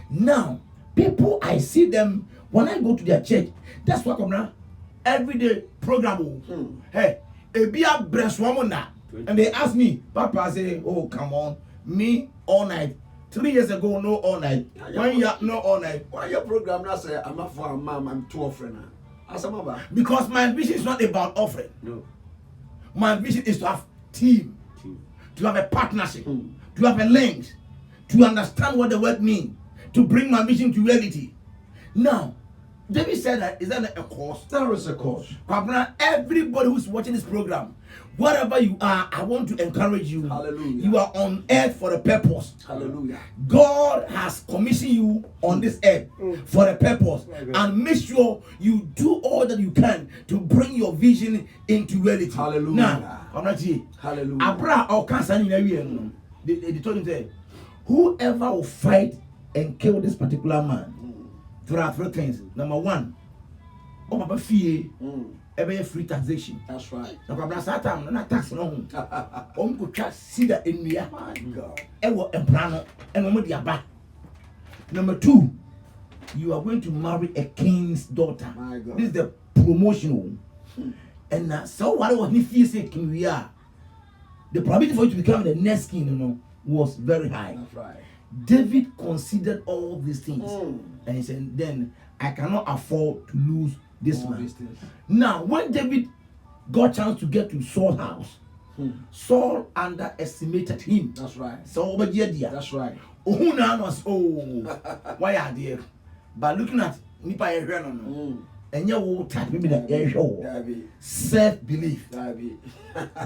[SPEAKER 1] Now, people, I see them, when I go to their church, that's what I'm now. Everyday program. Hey, and they ask me, Papa, I say, oh, come on, me all night. 3 years ago, no all night. 1 year, no all night.
[SPEAKER 2] Why your program now say, I'm not for a mom, I'm too offering.
[SPEAKER 1] Because my vision is not about offering.
[SPEAKER 2] No.
[SPEAKER 1] My vision is to have team. to have a partnership, to have a link, to understand what the word means, to bring my vision to reality. Now, David said that, is that a course?
[SPEAKER 2] There is a course.
[SPEAKER 1] Everybody who's watching this program, wherever you are, I want to encourage you.
[SPEAKER 2] Hallelujah.
[SPEAKER 1] You are on earth for a purpose.
[SPEAKER 2] Hallelujah.
[SPEAKER 1] God has commissioned you on this earth for a purpose. And make sure you do all that you can to bring your vision into reality.
[SPEAKER 2] Hallelujah.
[SPEAKER 1] Now, I'm not here.
[SPEAKER 2] Hallelujah.
[SPEAKER 1] Abra or cancer in area. They told him that whoever will fight and kill this particular man, there are three things. Number one, my fee, every free taxation.
[SPEAKER 2] That's right.
[SPEAKER 1] Now, I'm not tax no. Could just see that in me. My God. Ever a brano and number two, you are going to marry a king's daughter.
[SPEAKER 2] My God.
[SPEAKER 1] This is the promotional. And so what was he say king we are? The probability for you to become the next king, was very high.
[SPEAKER 2] That's right.
[SPEAKER 1] David considered all these things, and he said, "Then I cannot afford to lose this man." Now, when David got chance to get to Saul's house, Saul underestimated him.
[SPEAKER 2] That's right.
[SPEAKER 1] So
[SPEAKER 2] That's right.
[SPEAKER 1] Why are there? But looking at Nipa and your type maybe that self-belief.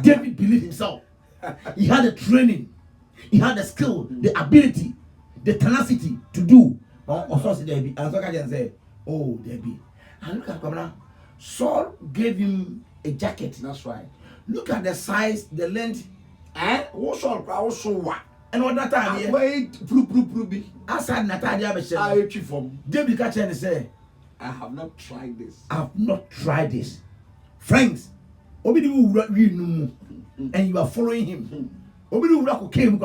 [SPEAKER 1] David believed himself. He had the training, he had the skill, the ability, the tenacity to do. Also, Debbie, and so I can say, "Oh, Debbie." And look at Kamala. Saul gave him a jacket.
[SPEAKER 2] That's right.
[SPEAKER 1] Look at the size, the length,
[SPEAKER 2] What Saul also what?
[SPEAKER 1] and what that idea.
[SPEAKER 2] Wait,
[SPEAKER 1] Outside Natalia,
[SPEAKER 2] I from
[SPEAKER 1] David catch and say,
[SPEAKER 2] I have not tried this.
[SPEAKER 1] "I have not tried this." Friends, Obidi will and you are following him. Obidi will came,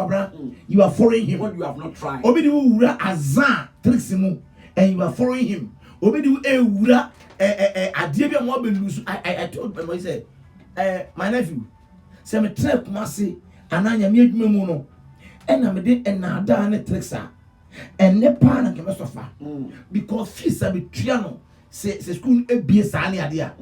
[SPEAKER 1] you are following him.
[SPEAKER 2] What you have not tried.
[SPEAKER 1] Obidi will azan triximu and you are following him. Obidi will adibia mo be lose. I told him, I said, my nephew, say me trap masi ananya me adwuma mu no. And me de enada ne trixa. And ne pa na ke me sofa. Because fees are betriano. Se school e bie sa ne ade a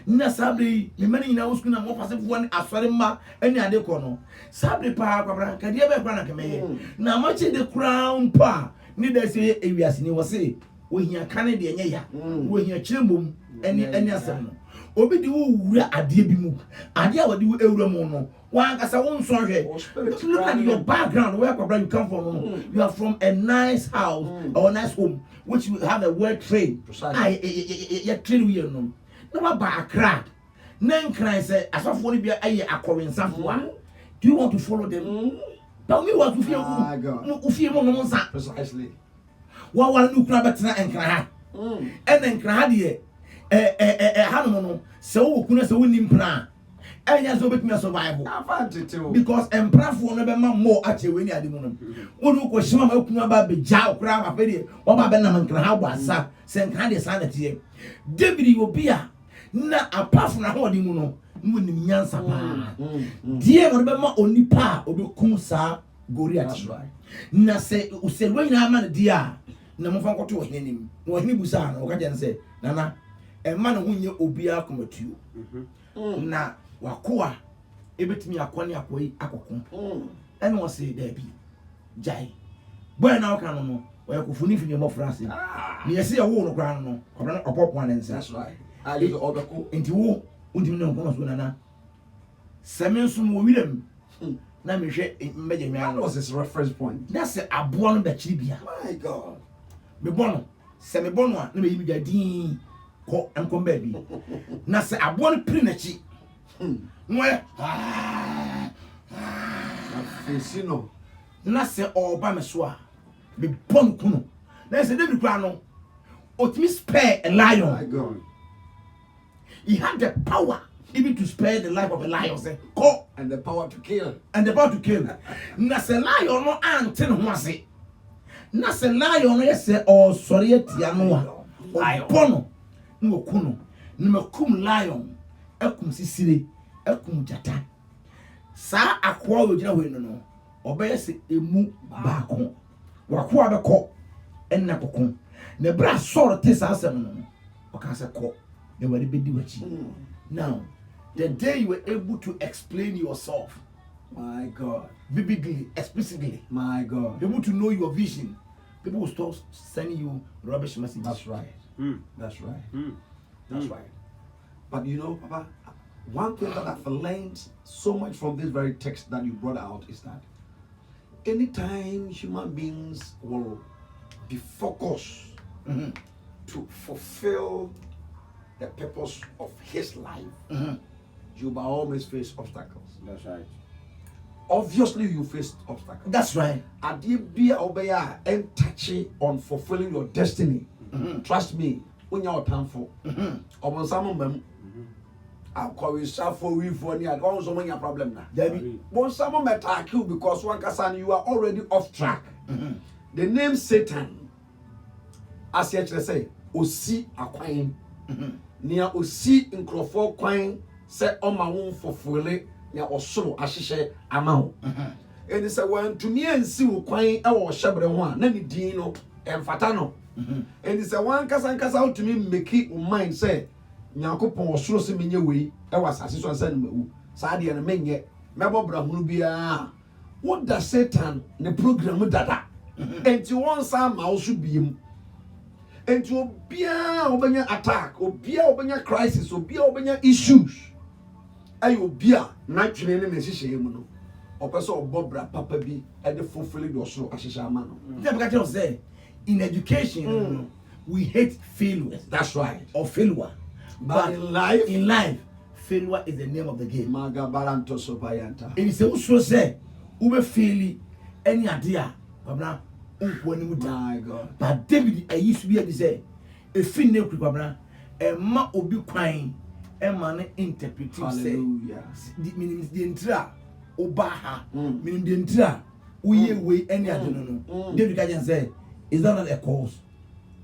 [SPEAKER 1] na sabre me mani na school na mo pase fo ne asore ma ene ade ko no sabre pa kwabra ka dia be kwa na kemeye na ma che the crown pa ni da se ewiase ni wo se wo hia kane de enye ya wo hia kirembom ene asem no obi di wo wura ade bi mu ade a wodi wo ewura mu no wan kasa won so hwe look at your background where kwabra you come from no you are from a nice house or a nice home which you have a well trained. You train we no. No ba Accra. Nan cry say asafo ni bia aye akorensafoa. Do you want to follow them? But me want to fear who fear mo no nsa.
[SPEAKER 2] Precisely.
[SPEAKER 1] Wa wala nu kura betena enkra ha. Enkra ha de ha no no. Se wo kuna se wo nimpra. Enya so betumi survive. Because emprafo no be ma more ache we ni ade mu no. Wonu ko shima ma kunu ba be ja okra ma pe de wo ba be na nkra ha bo asa se nkra de sa na tie. David obi a na apart na ho de mu no no nim nyansa pa. Die mo be ma onipa obi kun sa Goliath. That's right. Na se uselwe na ma na dia na mo fa nkoto wo henim. Wo heni busa na wo ka je nse nana e ma na hunye obi akomatuo. Na wakoa ebetimi akone akoyi akoko ene wo say there be jai boy na oka no we kofuni fini mo France ni yesi ya wo no kra no kobra opopo anense.
[SPEAKER 2] That's right. Ali go obeko
[SPEAKER 1] enti wo undimi no nkono so nana semenso mo wirem na me hwe mbeje nwa.
[SPEAKER 2] What was his reference point?
[SPEAKER 1] That's abo no be chiri bia.
[SPEAKER 2] My God.
[SPEAKER 1] Me bono se me bono a na me yimi gadin ko enkom ba bi na se abo no piri na chi Noe
[SPEAKER 2] Fesino
[SPEAKER 1] na se oba me so a be bon kuno na se David kwa no otimi spare a lion.
[SPEAKER 2] My God.
[SPEAKER 1] He had the power even to spare the life of a lion, say go,
[SPEAKER 2] and the power to kill.
[SPEAKER 1] Na se lion no ante no ase na se lion no yese o sori atia no a bono no kuno no makum lion akum sisire akum jata sa akwa ogina we no obeye se emu baako wakwa beko enna kokon na bra soro te sa asem no o ka se ko e wari bedi wachi. Now the day you were able to explain yourself
[SPEAKER 2] My God.
[SPEAKER 1] Vividly, explicitly.
[SPEAKER 2] My God.
[SPEAKER 1] People to know your vision. People will stop sending you rubbish messages.
[SPEAKER 2] That's right. That's right. That's right. But you know, Papa, one thing that I've learned so much from this very text that you brought out is that anytime human beings will be focused to fulfill the purpose of his life, you will always face obstacles.
[SPEAKER 3] That's right.
[SPEAKER 2] Obviously, you face obstacles.
[SPEAKER 1] That's right.
[SPEAKER 2] Adibia obeya and touchy on fulfilling your destiny. Trust me, when you're thankful, or some of them, I'll call you suffer with for any advance on your problem now.
[SPEAKER 1] Debbie,
[SPEAKER 2] When someone attack you because one person you are already off track. The name Satan, as you say, Osi Aquine, near Osi in Crawford Quine, set on my own for fully. Also, Ashisha amount. And it's a one to me and see Quine or Shabre one, Nanny Dino and Fatano. And it's a one Casan Casa to me, make it mind say, Nyankopon was sourcing in your way. I was as one send Sadi and a man yet. Mabobra Mubia. What does Satan the program data? And to one some mouse should be him. And to be a attack, or be a crisis, or be a issues. Ayo bia na twene ne hihye mu no opeso obobra papa bi e de fulfilling the osoro ahihye ama no
[SPEAKER 1] them can tell say in education we hate failures.
[SPEAKER 2] That's right.
[SPEAKER 1] Or failure.
[SPEAKER 2] But in life,
[SPEAKER 1] failure is the name of the game.
[SPEAKER 2] Maga balanto so bayanta.
[SPEAKER 1] And it's also say ube faili any idea babna unko ni muda.
[SPEAKER 2] My God.
[SPEAKER 1] But David I used to be able to say e fin ne kru babna e ma obi kwan e ma ne interpretive say meaning the intra obaha meaning the intra uye we any ade no David can say is that not a cause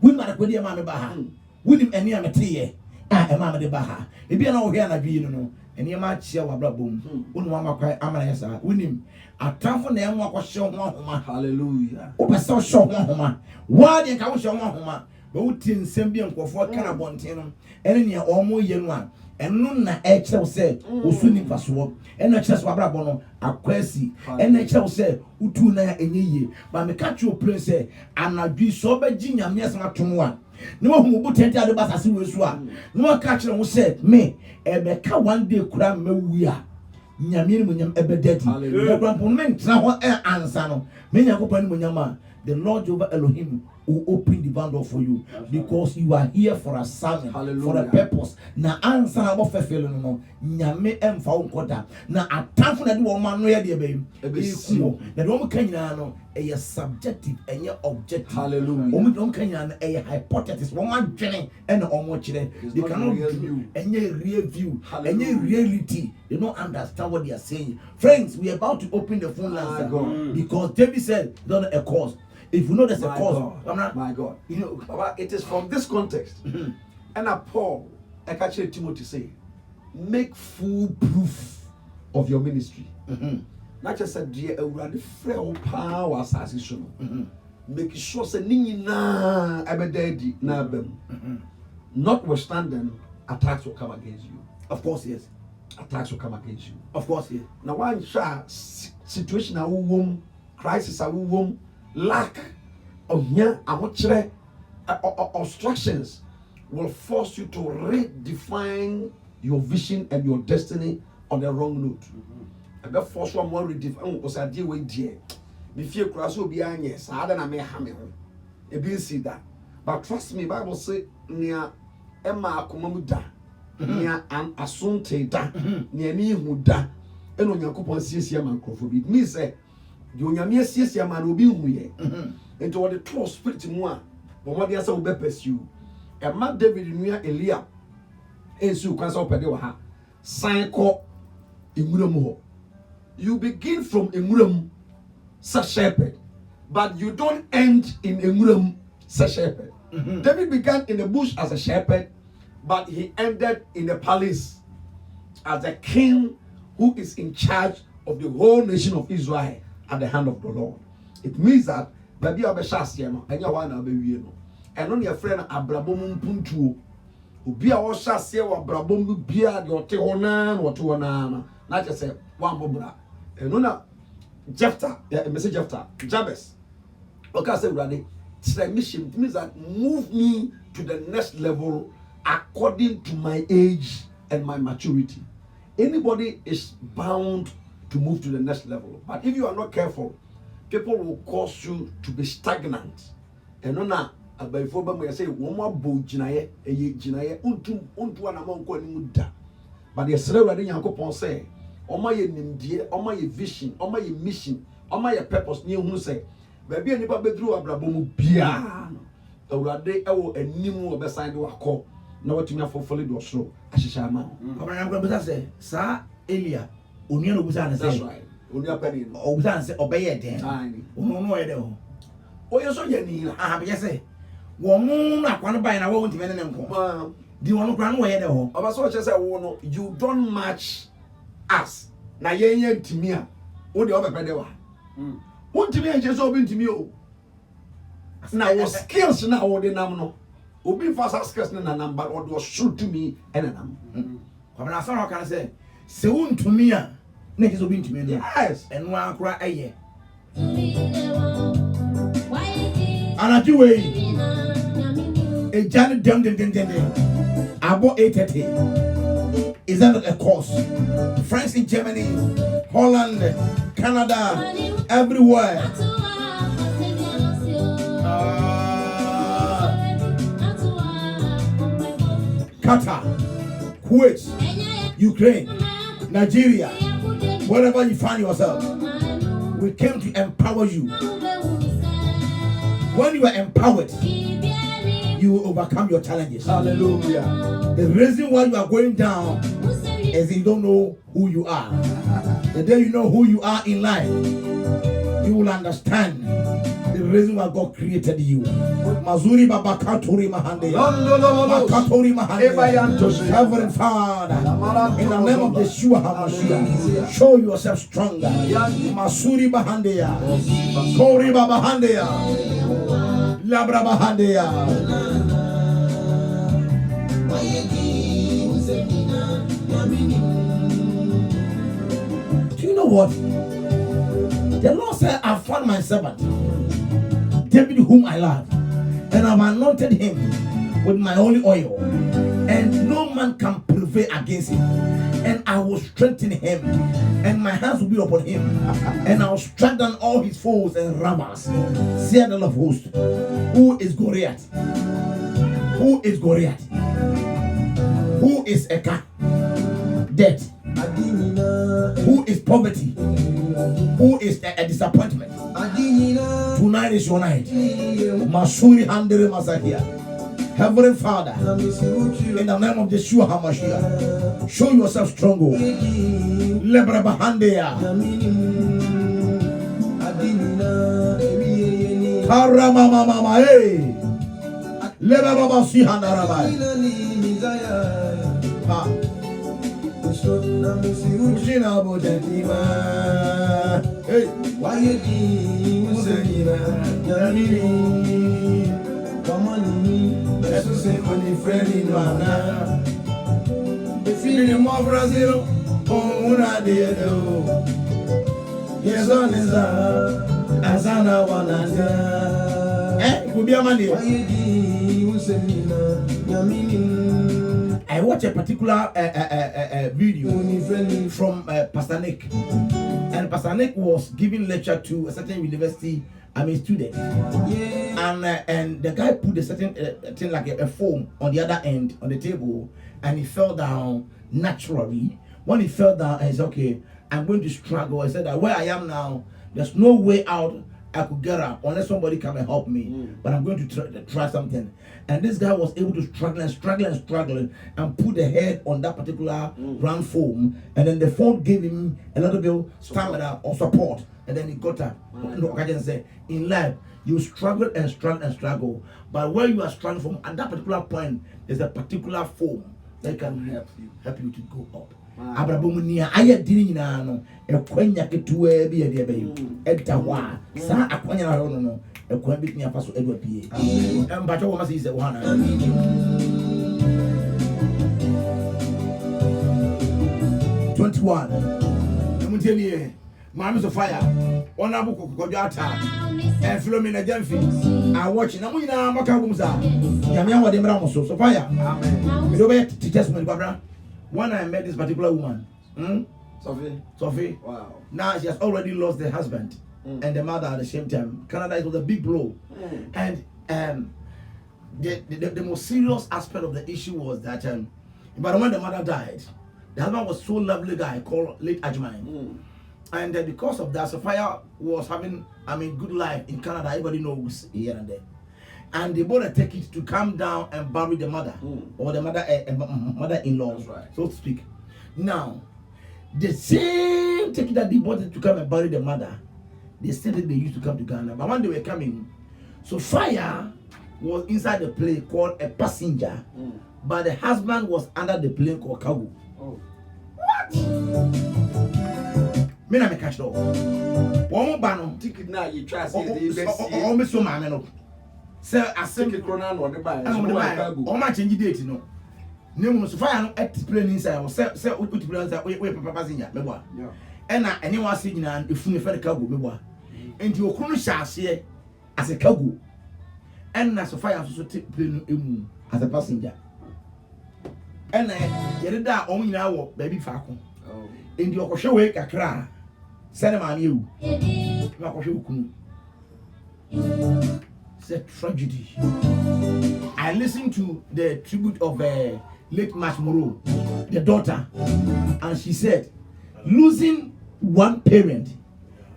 [SPEAKER 1] we na ko dia ma me baha we nim eni amete e ma me de baha e bia na wo hia na dwi no eni ma chia wa brabom wonu ma kwa amana yesa we nim atamfo na enwa kwa hye ho ahoma.
[SPEAKER 2] Hallelujah.
[SPEAKER 1] O pese o hye ho ahoma wa de ka wo hye ho ahoma ba wuti nsem bia nkofo kana bonten no ene ne omo ye no a eno na e kire se osu ni faso eno kire se wabrabo no akwasi eno kire se utu na enyeye ba me ka tro prince anadwi so ba gi nyame asema tomo a ne wo hu butenti ade basase wesu a ne wo ka kire wo se me e be ka one day kura mawu a nyame ni munyam e be daddy e grampo me ntra ho e ansa no me nyakopani munyam a the Lord Jehovah Elohim will open the van door for you because you are here for a sermon, for a purpose. Na answer na bo fefele no nyame emfa unkoda na atamfo na de wo man no ye de be ekuo na de wo kan nyina no e subjective and objective.
[SPEAKER 2] Hallelujah.
[SPEAKER 1] Wo kan nyina no e hypothesis wo man dwene e na omo kire they cannot view any real view any reality. They don't understand what they are saying. Friends, we are about to open the phone lines because David said don't a cause. If you know there's a cause,
[SPEAKER 2] my God,
[SPEAKER 1] you know,
[SPEAKER 2] Baba, it is from this context. And Paul, I catch Timothy say, make full proof of your ministry. Not just a dear, a frail power assassination. Make sure say na abededi na bem. Notwithstanding, attacks will come against you.
[SPEAKER 1] Of course, yes.
[SPEAKER 2] Attacks will come against you.
[SPEAKER 1] Of course, yes.
[SPEAKER 2] Now, one situation a womb, crisis a womb. Lack of obstructions will force you to redefine your vision and your destiny on the wrong note. And that force one more redefine because I deal with dear. If you cross will be yes, I don't know how many. See that. But trust me, Bible say near Emma Kumamuda, near an Asunte da, near me who da, and on your coupon CCM and Crawford. Me say. The onyame asiesia man obi hu ye ento wo de to spirit mu a wo mo de asa wo be pursue e ma David nua Elia ensu kwan sa opede wo ha san ko emuram ho. You begin from emuram sa shepherd but you don't end in emuram sa shepherd. David began in the bush as a shepherd but he ended in the palace as a king who is in charge of the whole nation of Israel at the hand of the Lord. It means that baby abeshase no enya wa na abewie no eno ne friend abrabom mpuntuo obi a wo shase wa abrabom bia de ote ho na na ote ho na na che se wa mbobra no na Jephthah, message Jephthah, Jabez. Okay, say Rade, mission means that move me to the next level according to my age and my maturity. Anybody is bound to move to the next level, but if you are not careful, people will cause you to be stagnant. And no na before me say one more bo ginaye untu anamon ko ni muda. But the sere Rade Yankopon say oma ye nimdie, oma ye vision, oma ye mission, oma ye purpose ni ehunu say baby anipa bedru abrabo mu bia no Awurade ewo animu obesan de wakọ na watumi afofole do so ahihya ama
[SPEAKER 1] obana ngwa bisa say sa Elia onua no bisa na say
[SPEAKER 2] that's right onua pani no
[SPEAKER 1] o bisa na say obeye den ono no ye de ho
[SPEAKER 2] o ye so ye ni
[SPEAKER 1] ah be say wo mu na kwa no ban na wo ntime ne nko di wono kwa no wo ye de ho
[SPEAKER 2] oba so che say wo no you don't match us na ye ntimi a wo de obepede wa won timi enje so obi ntimi o na wo skills na wo de nam no obi fast skills na number or do shoot to me and nam
[SPEAKER 1] kwa na so kan say se won tumi a na ke so obi ntimi no
[SPEAKER 2] yes
[SPEAKER 1] enu akura eye anati we e jan dem abo 8:30 is that a course France in Germany Holland Canada everywhere Qatar Kuwait Ukraine Nigeria wherever you find yourself we came to empower you. When you are empowered you will overcome your challenges.
[SPEAKER 2] Hallelujah.
[SPEAKER 1] The reason why you are going down is you don't know who you are. The day you know who you are in life, you will understand the reason why God created you. Mazuri Baba Katuri Mahande. Makatori Mahande. Heavenly Father, in the name of Yeshua HaMashiach, show yourself stronger. Masuri Bahandeya. Kori Baba Handeya. Labra Bahandeya. Do you know what? The Lord said, I found my servant, David, whom I love, and I've anointed him with my holy oil, and no man can prevail against him. And I will strengthen him, and my hands will be upon him, and I will strike down all his foes and robbers. Say the Lord of hosts. Who is Goliath? Who is Goliath? Who is Eka? Death. Who is poverty? Who is a disappointment? Tonight is your night. Masuri Handere Masakia. Heavenly Father, in the name of Yeshua HaMashiach, show yourself strong. Lebra Bahandeya. Karama Mama, hey. Lebra Baba Sihanarabai. Ushina Bojatima. Hey, why you Musenina? Yamini. Come on, let's say when you friend in Wana. If you need more Brazil, oh, una deado. Yes, on is a Azana Wananda. Eh, it could be a man here. I watched a particular video from Pastor Nick, and Pastor Nick was giving lecture to a certain university, student, and the guy put a certain thing like a foam on the other end on the table, and he fell down naturally. When he fell down, I said, "Okay, I'm going to struggle." I said that where I am now, there's no way out. I could get up unless somebody come and help me. But I'm going to try something. And this guy was able to struggle and put the head on that particular round foam. And then the foam gave him a little bit of stamina or support. And then he got up. No, I can say, in life, you struggle and struggle. But where you are struggling from, at that particular point, there's a particular foam that can help you to go up. Abrabomunia aya dini nyina no ekwanya ketuwa bi ye de bayi edawa sa akwanya na no ekwan bi tia faso edu apie embacho wo mase ise wo hana 21 emutieni Mami so fire. Honorable Kokojata. And Philomena Jenfi. I watch now. We now make a room, sir. Yamian what the so fire. Amen. We don't to testimony, Barbara. When I met this particular woman, Sophie. Wow. Now she has already lost the husband and the mother at the same time. Canada, it was a big blow. And the most serious aspect of the issue was that but when the mother died, the husband was so lovely guy called late Ajmine. And because of that, Sophia was having good life in Canada. Everybody knows here and there. And they both take it to come down and bury the mother or the mother-in-law, right, so to speak. Now, the same ticket that they bought to come and bury the mother, they said that they used to come to Ghana. But when they were coming, Sophia was inside the plane called a passenger, but the husband was under the plane called cargo. Oh. What? Me na me catch it all. One bano
[SPEAKER 2] ticket now you try to see
[SPEAKER 1] almost so man no. Say asem
[SPEAKER 2] corona no the buy.
[SPEAKER 1] O ma change date no. Name Sophia no at plane inside. Say o put plane inside we papa passenger me boa. Yeah. And na anyone say nyina efunu fe cargo me boa. Enti okunu hyase as a cargo. And na Sophia so take plane emu as a passenger. And yere da o nyina wo baby faako. Oh. Enti okohwe we kakra. Send him you. It's a tragedy. I listened to the tribute of late March Moreau, the daughter, and she said, losing one parent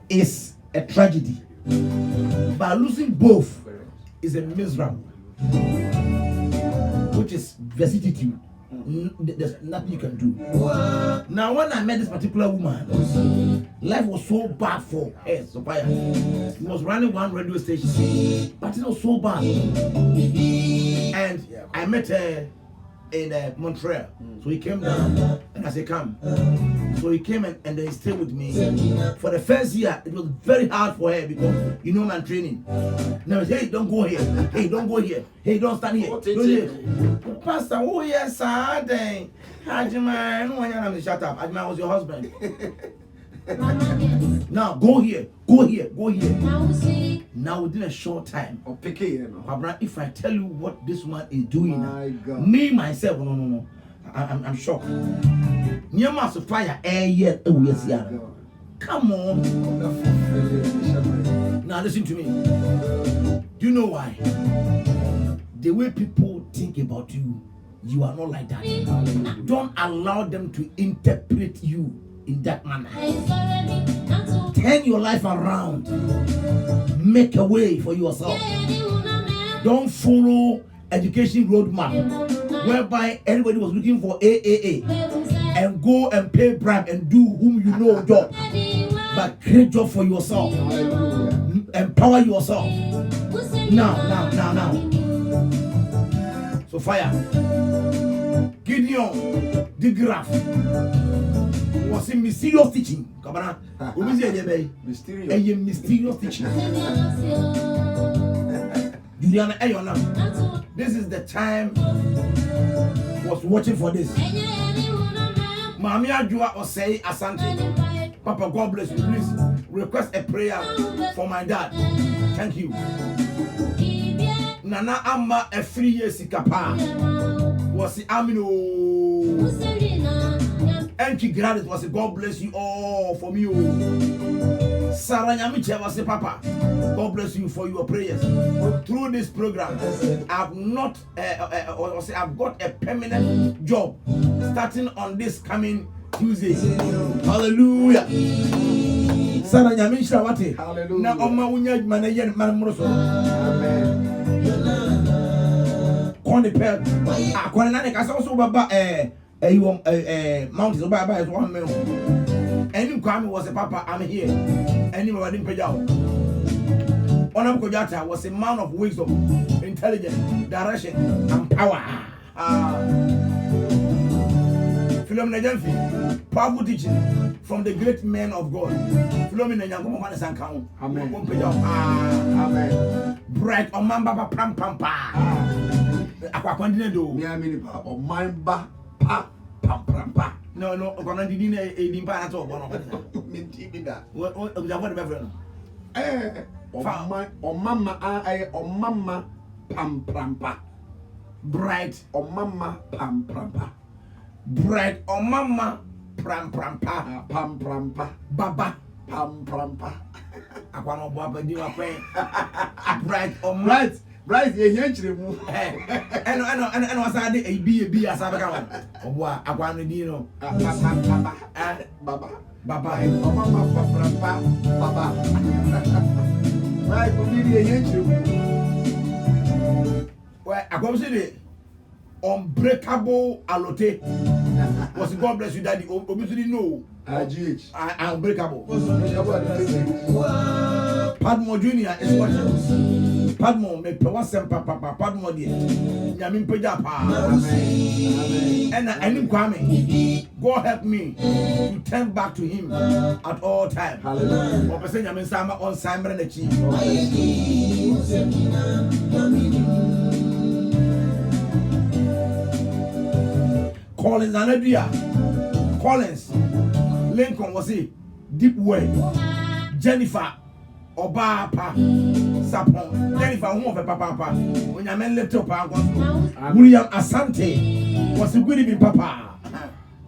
[SPEAKER 1] is a tragedy, but losing both is a miserable, which is vicissitude. There's nothing you can do. Now, when I met this particular woman, life was so bad for her. Sophia, she was running one radio station, but it was so bad. And I met her in Montreal. So he came down, and I said, "Come." So he came and they stayed with me. For the first year, it was very hard for her because you know my training. Now, hey, don't go here. Hey, don't go here. Hey, don't stand here. Don't here. Pastor, oh yes, sir. Then, Ajima, no one to shut up. Ajima was your husband. Now go here, go here, go here. Now within a short time, if I tell you what this man is doing, me myself, no, I'm shocked. Near mass of fire, yet, come on. Now listen to me. Do you know why? The way people think about you, you are not like that. Don't allow them to interpret you in that manner. Turn your life around. Make a way for yourself. Don't follow education roadmap whereby everybody was looking for AAA and go and pay bribe and do whom you know job. But create job for yourself. Empower yourself. Now. So fire. Gideon, the graph was a mysterious teaching. Mysterious teaching. Juliana, this is the time was watching for this. Mami Ajua or say Asante. Papa, God bless you. Please request a prayer for my dad. Thank you. Nana Amma a 3 years sikapa was the Amino. And she granted was a God bless you all from you. Sarah Nyamiche was a Papa. God bless you for your prayers. Through this program, I've got a permanent job starting on this coming Tuesday. Hallelujah. Sarah Nyamiche wate. Hallelujah. Na Oma unya manager manmuroso. Amen. Kone pe akwane na ne kasa so baba mountains baba is one man. Any kwame was a Papa, I'm here. Anyway, I didn't pay out. Onam Kojata was a man of wisdom, intelligence, direction, and power. Philomena Jenfi, powerful teaching from the great men of God. Philomena Yangoman Sankao. Amen. Amen. Bright on Mamba Pam Pampa. Aqua Continental. Near Minipa or Mamba Pa Pam Pampa. No, gonna did in a dimpa at all. What the beverage?
[SPEAKER 2] Mama pam prampa.
[SPEAKER 1] Bright
[SPEAKER 2] Or mama pam prampa.
[SPEAKER 1] Bright or mama pram prampa.
[SPEAKER 2] Pam prampa.
[SPEAKER 1] Baba
[SPEAKER 2] Pam prampa.
[SPEAKER 1] I want to baba do a pay. Bright or
[SPEAKER 2] Bright, you hear you.
[SPEAKER 1] And was I a be as I become. Oh, I want to do
[SPEAKER 2] Baba.
[SPEAKER 1] Baba.
[SPEAKER 2] Or mama prampa. Baba. Right, we need you.
[SPEAKER 1] Well, I come see the unbreakable allote. Was God bless you, Daddy? Obviously, no.
[SPEAKER 2] GH.
[SPEAKER 1] Unbreakable. Padmo Junior is watching. Padmo, me pewasem papa. Padmo dear. Yamin peja pa. And I need Kwame. God help me to turn back to Him at all times.
[SPEAKER 2] Hallelujah.
[SPEAKER 1] Or person Yamin Sama on Simon the Chief. Collins Anadia, Collins, Lincoln was a deep way. Jennifer, Obapa, Sapon, Jennifer, home of a papa. When your men left up, William Asante was a good papa.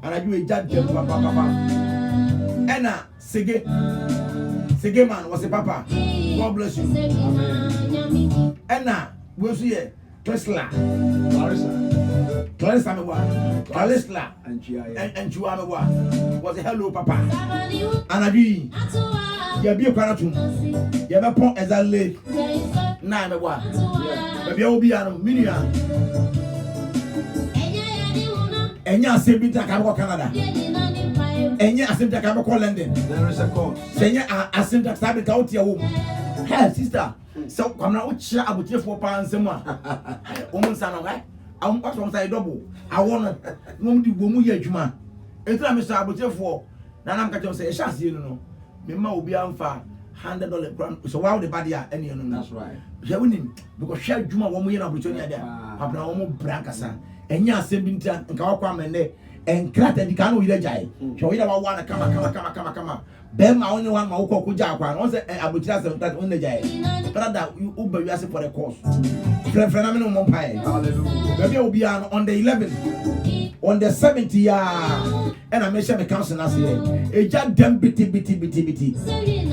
[SPEAKER 1] And I do a judge, papa. Anna Sige man was a papa. God bless you. Amen. Anna, we'll see it. Tesla. Clarissa Kalesla and Chuamewa was a hello papa. Anabi Yabi Paratum Yabapon as I live. Namewa Baby Obiano Minia Enya Sebita Cabo Canada Enya Asimta Cabo London.
[SPEAKER 2] There is a cause.
[SPEAKER 1] Senya Asimta Sabita out your womb. Hey, sister. So come now, about you 4 pounds a month. Woman, son, right? I'm pas on side double. I want to no di bomu ye adwuma. Etra me so abotefo na nam ka say chance you no. Me ma obi amfa $100 so wow the body any no.
[SPEAKER 2] That's right.
[SPEAKER 1] Je wonim because share adwuma wo mu ye na abotefo ni ada. Papa wo mu brankasa. Enya asem bi ntia nka wakwa amene enkrata di kan wo yire jai. Hwe wo yire wa na kama. Ben ma only one ma wo ko ja akwa. No say abotira se that on the jai. Brother you uber you ask for the course. Phenomenal Mumpai.
[SPEAKER 2] Hallelujah.
[SPEAKER 1] Maybe will be on the 11th, on the 70th year, and I mentioned the council as here. A judge them bitty.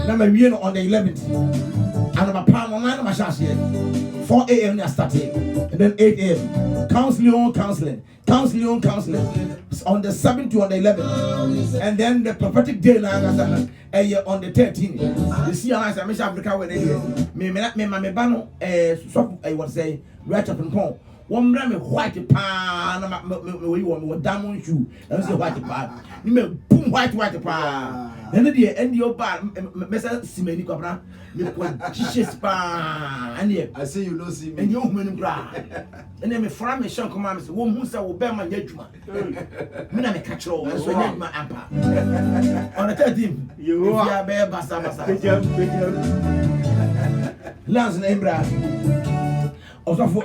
[SPEAKER 1] Number we on the 11th, and I'm a palm online of my chance here. 4 a.m. I started, and then 8 a.m. Counseling. On the 7th to on the 11th, and then the prophetic day on the 13th. You see, I mentioned Africa when me bano so I would say right up and pon. One me white pan me want diamond shoe. And say white pan. Me boom white pan. Then the end your bar me say simeni kwabra me ko Jesus pan. And
[SPEAKER 2] I say you know see me.
[SPEAKER 1] And you human bra. And then me from me shan come am say wo hu say wo be man yadwuma. Me na me catch roll so yadwuma ampa. On the 13th you are be basa. Lance and Embra. Also for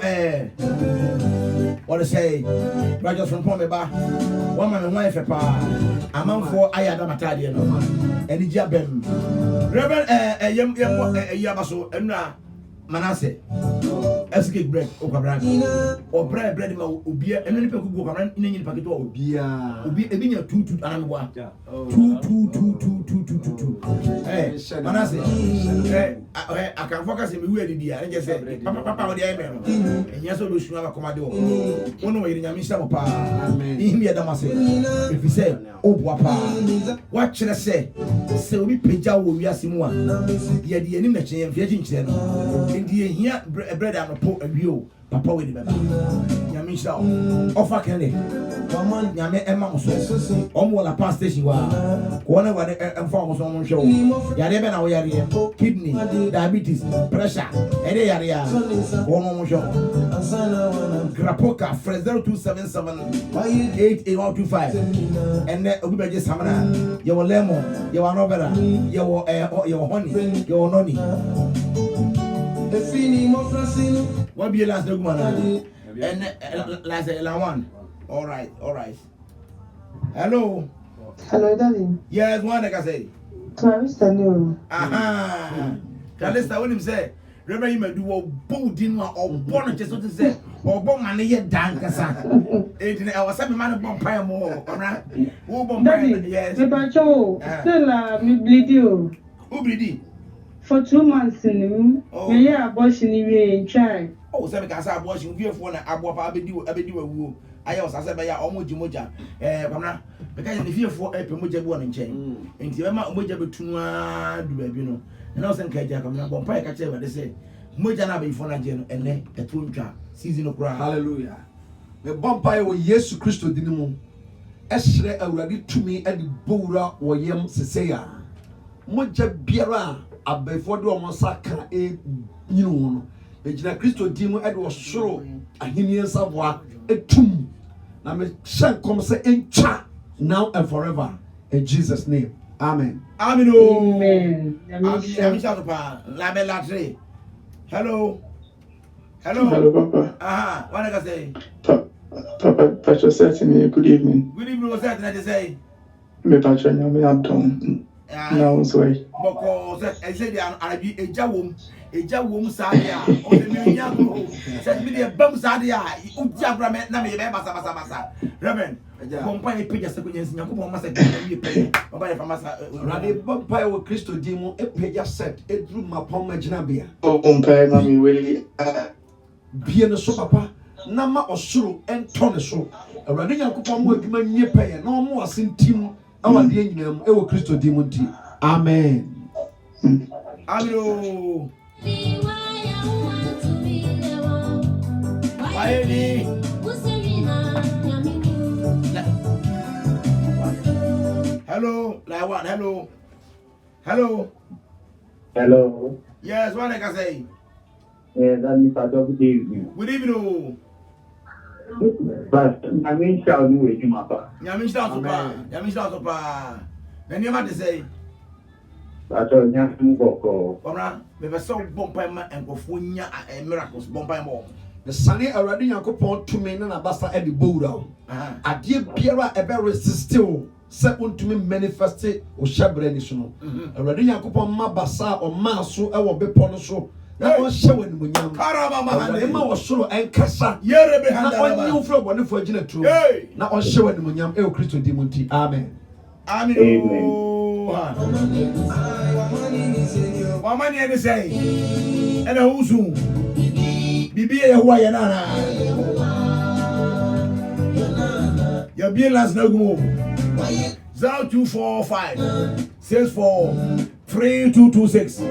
[SPEAKER 1] what I say, Rogers from Pomeba, one man and wife a pa, a man for Ayadamatadi, and the Jabem. Reverend Yabaso, and Manasseh, escape bread, or bread, Ubia, and then people go around in any packet or Ubia, being a 2 Anamwa. 2. Hey, Manasseh, I can focus in the way and just say, Papa, the amen. And yes, we should have a commando. One way in Yamisha, in the Damase. If you say, oh, Papa, what should I say? So we pay Jow, we are Simua. Yet the enemy chain, Virgin channel. In the here, bread and a pot of you. Papa with the baby. Yamisha, offer Kelly. Yame Emma so. Almost a past station. One of the informers on show. Yadeben away kidney, diabetes, pressure, any area. One show. Grapoka, Fred 0277 88125. And then we just hammer. Your lemon, your novella, your honey, your noni. What be your last document? And last one. All right. Hello.
[SPEAKER 3] Hello, darling.
[SPEAKER 1] Yes, one like I say.
[SPEAKER 3] Clarissa, no.
[SPEAKER 1] Aha. Clarissa, when him say, remember him do a boldin or born just what to say, or born man yet dankasa. I was having man bomb pie more. Who bomb pie? Yes.
[SPEAKER 3] The patrol still me bleed you.
[SPEAKER 1] Who bleed?
[SPEAKER 3] For 2 months in him. Me yeah, abortion in try.
[SPEAKER 1] Oh, say because abortion be for na abopa abedi wawu. Aye was say be ya omoji kwamna because the fear for moja bi won nchen. Enti be ma moja betunu a du ba bi no. Na o say nka ja kwamna bompa e ka che we say moja na be for na je no ene etu ntwa season no kura.
[SPEAKER 2] Hallelujah. Me bompa e wo Yesu Kristo dini mu. Esre awurade tumi e di bowura wo yem seseya. Moja biara abefo de o mo saka e nyinu no. Ejina Kristo di mu e de osoro ahini nsavoa etum. Na me shan kom say entwa now and forever in Jesus name. Amen.
[SPEAKER 1] Amen.
[SPEAKER 3] Amen.
[SPEAKER 1] Amen. La bella tre. Hello.
[SPEAKER 4] Hello, Papa.
[SPEAKER 1] Aha, what I can say?
[SPEAKER 4] Papa, Pastor said to me, good evening.
[SPEAKER 1] Good evening, what's that I say?
[SPEAKER 4] Me Pastor, me Anton. Now, sorry.
[SPEAKER 1] Because I said, I be a jawum sadia, or the million said me a bum sadia, Ujabramet, Nami, Basa. Reverend, company pay a second years, Yakubo must have pay, or by Famasa,
[SPEAKER 2] Rade bompa e wo Kristo di mu e peja set e dru mapom magina bia.
[SPEAKER 4] Oh, compare, Mammy, really.
[SPEAKER 2] Bia no so papa na ma osoro ento ne so. Awurade Yakobon mo adwuma nye peye na omo asentim awade nyinam e wo Kristo di mu nti. Amen.
[SPEAKER 1] Amen. Hello, Lawan. Hello. Yes, what I can say.
[SPEAKER 5] That is part of the evening.
[SPEAKER 1] Good evening.
[SPEAKER 5] But I mean, shall do it, Mapa.
[SPEAKER 1] Yamish Sopa. Then you might say,
[SPEAKER 5] That's all you have to go.
[SPEAKER 1] Comra, we were so bompima and Bofunia and miracles, bompimo.
[SPEAKER 2] The sunny awurade Yakobon to me na basa e di bowura. Ade biara e be resist o se untumi manifest o shabre ni so no. Awurade Yakobon ma basa o ma so e wo bepo no so. Na on hye wani munyam.
[SPEAKER 1] Karama mahane.
[SPEAKER 2] Ma wo soro enkasa.
[SPEAKER 1] Yere be
[SPEAKER 2] Na on nyi ufro bone fo agina turo. Na on hye wani munyam e o Kristo di munti. Amen.
[SPEAKER 1] Amen. Wamani ene say. Ene husu. Bibi e huwa ya nana. Ya bien last na gumo. 0245 64 3226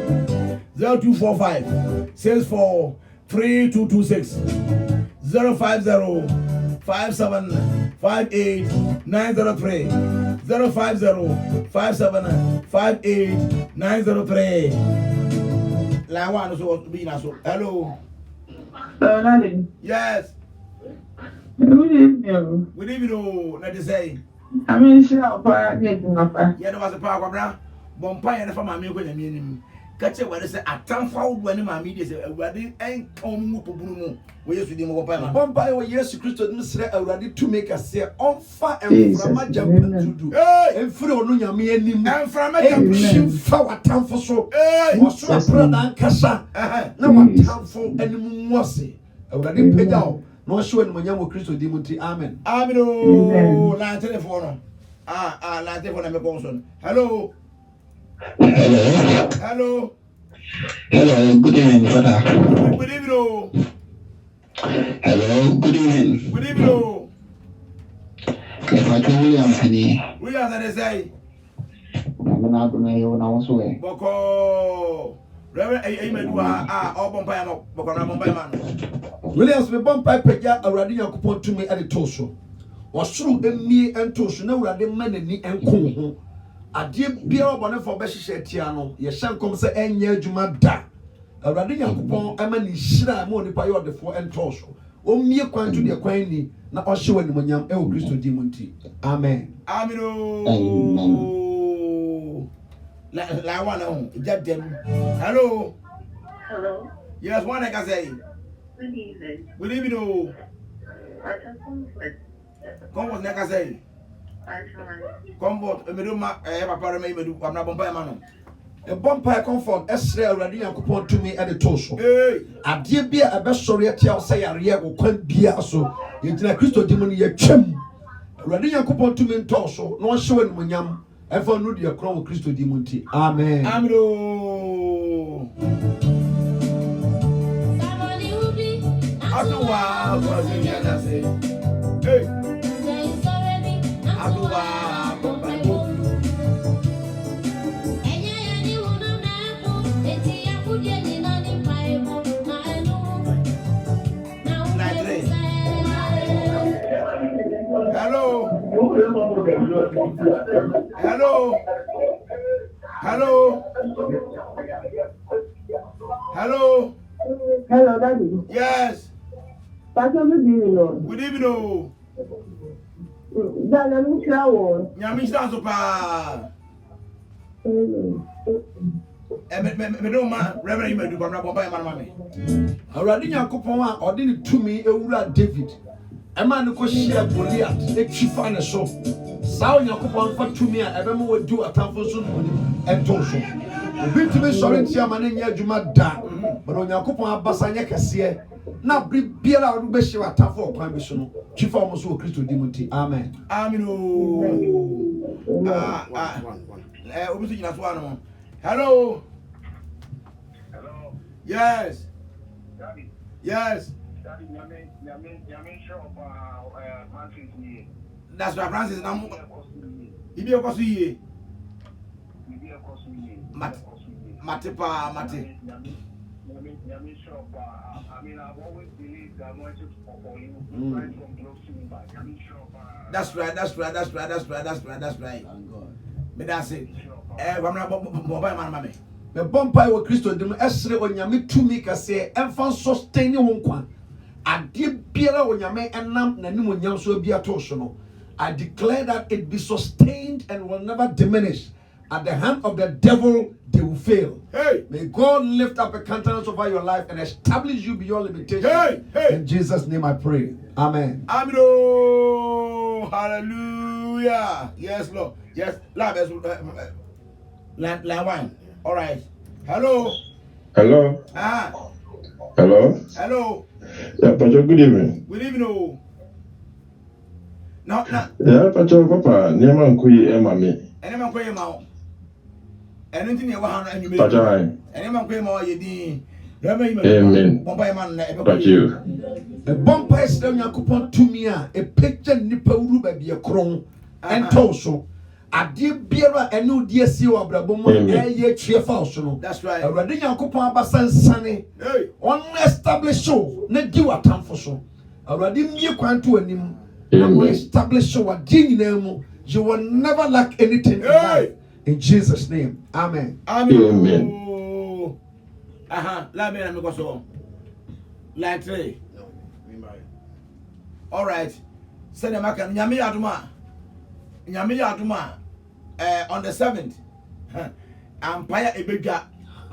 [SPEAKER 1] 0245 64 3226 050 57 58 903 050 57 58 903. La one so be na so. Hello. Yes.
[SPEAKER 3] Good evening.
[SPEAKER 1] Good evening. Let us say.
[SPEAKER 3] I mean, she not part getting up.
[SPEAKER 1] Yeah, there was a power bra. Bompa and for my me when me catch it what is a town found when my media say already ain't come to Bruno. We used to do more by
[SPEAKER 2] Bompa wo Yesu Kristo dum sre awurade to make us say on fa and from a jump to do. And free onu nyame anim.
[SPEAKER 1] And from a jump
[SPEAKER 2] fa watam for so. Wo so brother nkasa. Na watam for anim wose. Awurade pega o. No show en monyam wo Kristo di munti. Amen.
[SPEAKER 1] Amen. Oh, la telephone. La telephone me bonson. Hello. Hello.
[SPEAKER 6] Hello, good evening, brother.
[SPEAKER 1] Good evening.
[SPEAKER 6] Hello, good evening.
[SPEAKER 1] Good evening.
[SPEAKER 6] If I can William Penny,
[SPEAKER 1] We are the say.
[SPEAKER 6] I'm not going to know what's way.
[SPEAKER 1] Boko. Reverend Amen. All Bompire, Bokona Bompire man.
[SPEAKER 2] Williams me bompa pega awurade Yakobon to me e de toso. Osoro emi entoso na awurade manani enko ho. Ade bia obone for be hihye tia no ye hyenkom se enye adwuma da. Awurade Yakobon ama ni hira ma onipa ye odefo entoso. Omie kwantu de kwan ni na ohye wani monyam e wo Kristo di munti. Amen.
[SPEAKER 1] Amen. La one on that them. Hello.
[SPEAKER 7] Hello.
[SPEAKER 1] Yes, one I can say.
[SPEAKER 7] Good evening.
[SPEAKER 1] Good evening.
[SPEAKER 7] I just want to
[SPEAKER 1] Come on, like I say. Comfort, Meduma, Papa, Medu, I'm not Bombay man.
[SPEAKER 2] A bumpire comfort, Esra, Radia, Coupon to me at the torso.
[SPEAKER 1] Hey,
[SPEAKER 2] A dear beer, a best story at Tia say, a real quaint beer so. You did a Christo demon, ye chum. Radia Coupon to me in torso, no showing when yam. Ever knew your crown Christo demonti. Amen.
[SPEAKER 1] Amro. Aduwa, was in Yanase. Hey, Aduwa, Bombay. Hello. Hello. Hello. Hello.
[SPEAKER 3] Hello, Daddy.
[SPEAKER 1] Yes.
[SPEAKER 3] Pastor, good evening.
[SPEAKER 1] Good evening.
[SPEAKER 3] Daddy, I'm sure.
[SPEAKER 1] Nyamisha sopa. Me no ma Reverend Imedu Bamra Bombay man mami.
[SPEAKER 2] Radia Coupon, or didn't to me, Eura David. A man who could share Goliath, a chief and a show. Sound your coupon for 2 me, a member would do a time for soon and torso. The big to me, sorry, Chairman, and yet you might die. But on your coupon, Bassania Cassia, now be beer out of Beshua Tafo, Commission, Chief almost will Christo Dimuti. Amen.
[SPEAKER 1] Amino. Hello.
[SPEAKER 8] Hello.
[SPEAKER 1] Yes.
[SPEAKER 8] Daddy.
[SPEAKER 1] Yes.
[SPEAKER 8] Daddy,
[SPEAKER 1] That's right, Francis. Ibi okosu ye. Matipa, mati.
[SPEAKER 8] I mean, I've always believed that anointing for you right from close to me, but I'm sure.
[SPEAKER 1] That's right. Me that's it. I'm not mobile man, mommy.
[SPEAKER 2] The bumpire with Christo Dim Esre on Yami to me can say, and found sustaining one. I did beer when Yame and Nam Nanu Yanso be a torsional. I declare that it be sustained and will never diminish. At the hand of the devil, they will fail.
[SPEAKER 1] Hey!
[SPEAKER 2] May God lift up a countenance over your life and establish you beyond limitation.
[SPEAKER 1] Hey!
[SPEAKER 2] In Jesus' name I pray. Amen.
[SPEAKER 1] Amen. Hallelujah. Yes, Lord. Yes. Line one. All right. Hello.
[SPEAKER 9] Hello. Hello.
[SPEAKER 1] Hello.
[SPEAKER 9] Yeah, Pacho, good evening.
[SPEAKER 1] Good evening. No.
[SPEAKER 9] Yeah, Pacho, Papa, Neman Kui Emami.
[SPEAKER 1] Anyone call him out. Anything you want and you make.
[SPEAKER 9] Pacho,
[SPEAKER 1] anyone call him out, you did.
[SPEAKER 9] Amen. Pacho.
[SPEAKER 2] A bumpire stem Yakupon to me, a picture nipper ruba be a crown and torso. I dear beera and no dear sea or Brabomo, ye cheer falso.
[SPEAKER 1] That's right.
[SPEAKER 2] A Radian Coupon Bassan Sunny.
[SPEAKER 1] Hey,
[SPEAKER 2] established show, not do a time for so. A Radim you can't do any. Establish show a ding. You will never lack anything.
[SPEAKER 1] Hey,
[SPEAKER 2] in Jesus' name. Amen.
[SPEAKER 1] Amen. Let me go so. Line 3. All right. Send them back and Nyami Aduma. On the 7th. Empire Ebega.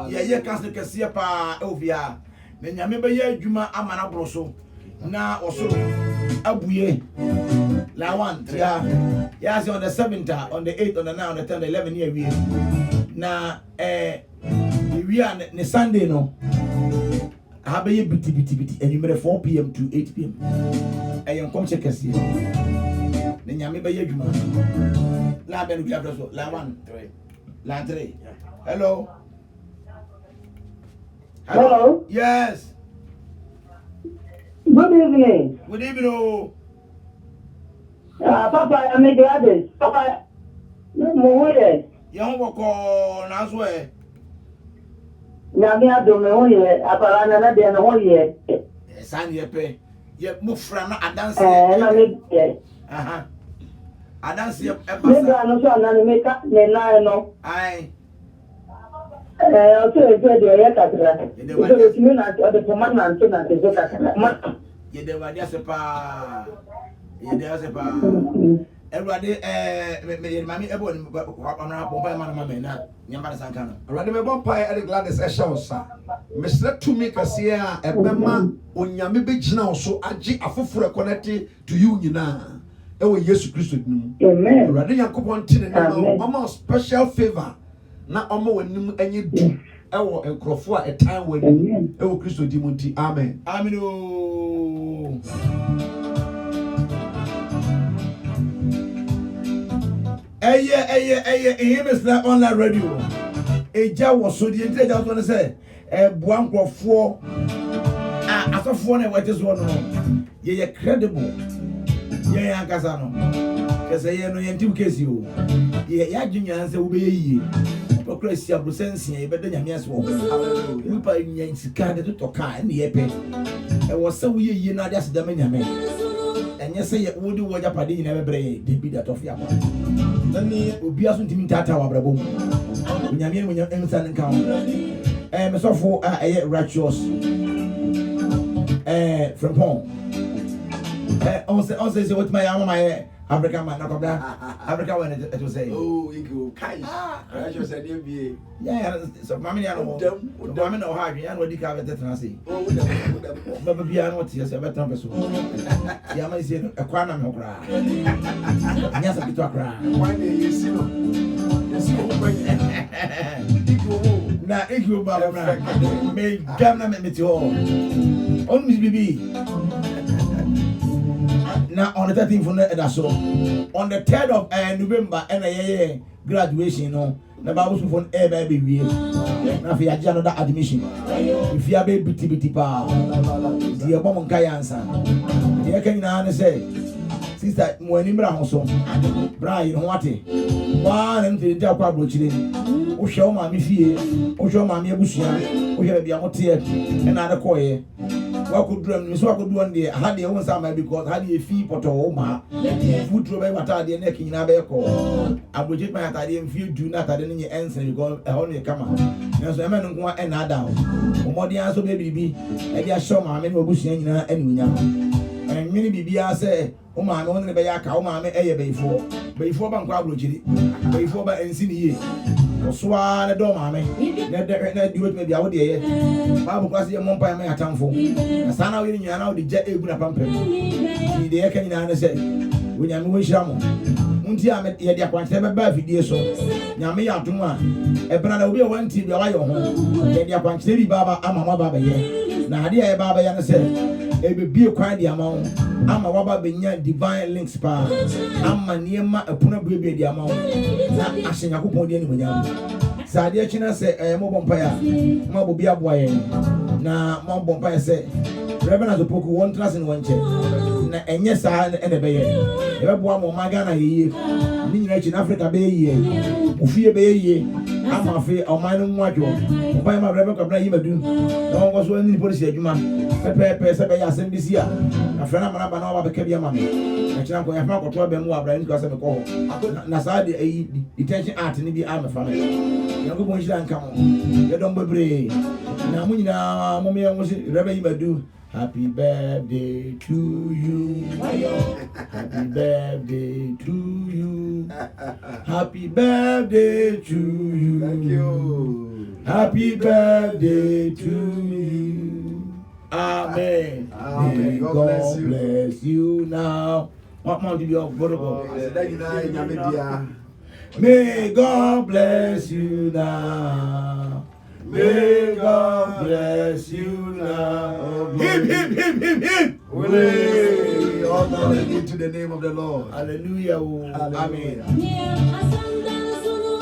[SPEAKER 1] Ye cancel Cassia pa Ovia. Then Nyami Baya Juma Amana Broso. Na also Abuye. La one. Yeah. Yes, on the 7th, on the 8th, on the 9th, on the 10th, 11 year we. Na we are the Sunday no. I have a biti and you made 4 p.m. to 8 p.m. I am come check us here. Then you may be Juma. La Ben we have also. La 1, 3. La 3. Hello.
[SPEAKER 3] Hello.
[SPEAKER 1] Yes.
[SPEAKER 3] Good evening.
[SPEAKER 1] Good evening.
[SPEAKER 3] Papa, I'm glad. Papa, no,
[SPEAKER 1] Young work on as well.
[SPEAKER 3] Nyame adome ho ye apara na de no ho ye
[SPEAKER 1] San ye pe ye mufra na adanse
[SPEAKER 3] na me ye
[SPEAKER 1] adanse e
[SPEAKER 3] me ga no so na me ka ne na no
[SPEAKER 1] ai
[SPEAKER 3] o so e de ye kakra e de timi na o de poma na nto na te kakra
[SPEAKER 1] ye de wa dia se pa everybody me mami ebo ni ona bomba ma na me na nyamba sanka no
[SPEAKER 2] already me bomba e de gladys e sha osa me sre to me kase a ebema onyame be gina so age afoforo connect to you nyina Ewo Yesu Kristo
[SPEAKER 3] Amen.
[SPEAKER 2] Awurade Yakobon tine no omo special favor na omo wanim enye du ewo enkrofo a etan wanim ewo Kristo di munti. Amen.
[SPEAKER 1] Amen. Him is not online radio. Eja was so the entire just want to say buan krofo asofo na what is one ye credible ye ankasa no kese ye no yentim kesi o ye adwunya nse wo be yie procracy abrosense ye be da nyame aso wo we pa nyan sika de to ka na ye pe wo se wo yie na de aseda nyame enye se ye wo di wo japade nyina bebre de bi da tofi akwa nani obi aso ntimi tata wa brabo nyame no nyam ensa nka me sofo righteous from home on say what my mama African man, African one it was say.
[SPEAKER 2] Oh, you kai. Righteous and you
[SPEAKER 1] yeah, so mammy I know them no hard and what you have at the say.
[SPEAKER 2] Oh,
[SPEAKER 1] But be I know yes better person. Yeah, my say a kwana no cry. Yes, a bit to cry.
[SPEAKER 2] Why you see no?
[SPEAKER 1] Na ikyo baba na me gamna me meti ho on Miss Bibi na on the 13th for that so on the 3rd of November and graduation no na babu so for baby we na fi aja another admission if you be biti pa the obom nkai answer the kan na na say sister mo ani bra ho so bra yi ho ate wa na nti dia kwa bro chire wo hwe o ma me fie wo hwe o ma me abusua wo hwe bia mote e na na koye wa ko drum mi so wa ko du on de ha de won sa ma because ha de fi poto o ma futuro be wata de na kinyina be ko abroje ma ata de mfie du na ata de nye ensen because e ho no e kama na so e ma no nko e na da o modi an so be bibi e dia show ma me no abusua nyina ani onya mini bibia say o ma me won ne be ya ka o ma me eye beifo ba nkwa abrochiri beifo ba ensi ni ye oswa ne do ma me na di wet me bia wo de ye ba bu kwase ye mompa me atamfo na sana wo nyina na wo de ja egu na pampem ni de ye kan nyina ne say wo nyame wo hira mo munti a me ye de akwante be ba fidie so nyame ya atom a e bra na obi e wanti bia wa ye ho ye de akwante bi baba ama ma baba ye na ade e baba ye ne say ebe bie kwan di ama ama waba benya divine links pa ama niema epuna bebe di ama na ahenya kopon di ani benya sade a china se mo bompa ya ma bobi aboa ye na mo bompa ya se Reverend Opoku won trust in wanche na enye sa ene be ye e be boa mo maga na ye ni nyina chi na Africa be ye ofie be ye ama fe o man no mwadwo bompa ma Reverend Kabra yi madu na won go so ni police adwuma pepe se be ya asem bisi a afrana mana ba na wa be ka bia ma me na china ko ya fa ko to be mu abra ni ko se me ko na sa de detention art ni bi am fa me ya go bon jira nka mo ye don bebre na mu nyina mo me wo se Reverend yi madu. Happy birthday to you. Happy birthday to you. Happy birthday to you.
[SPEAKER 2] Thank you.
[SPEAKER 1] Happy birthday to you. Amen.
[SPEAKER 2] Amen.
[SPEAKER 1] God bless you now. What more do you have? May God bless you now. May God bless you now. Him.
[SPEAKER 2] All glory to the name of the Lord.
[SPEAKER 1] Hallelujah.
[SPEAKER 2] Hallelujah.
[SPEAKER 1] Amen.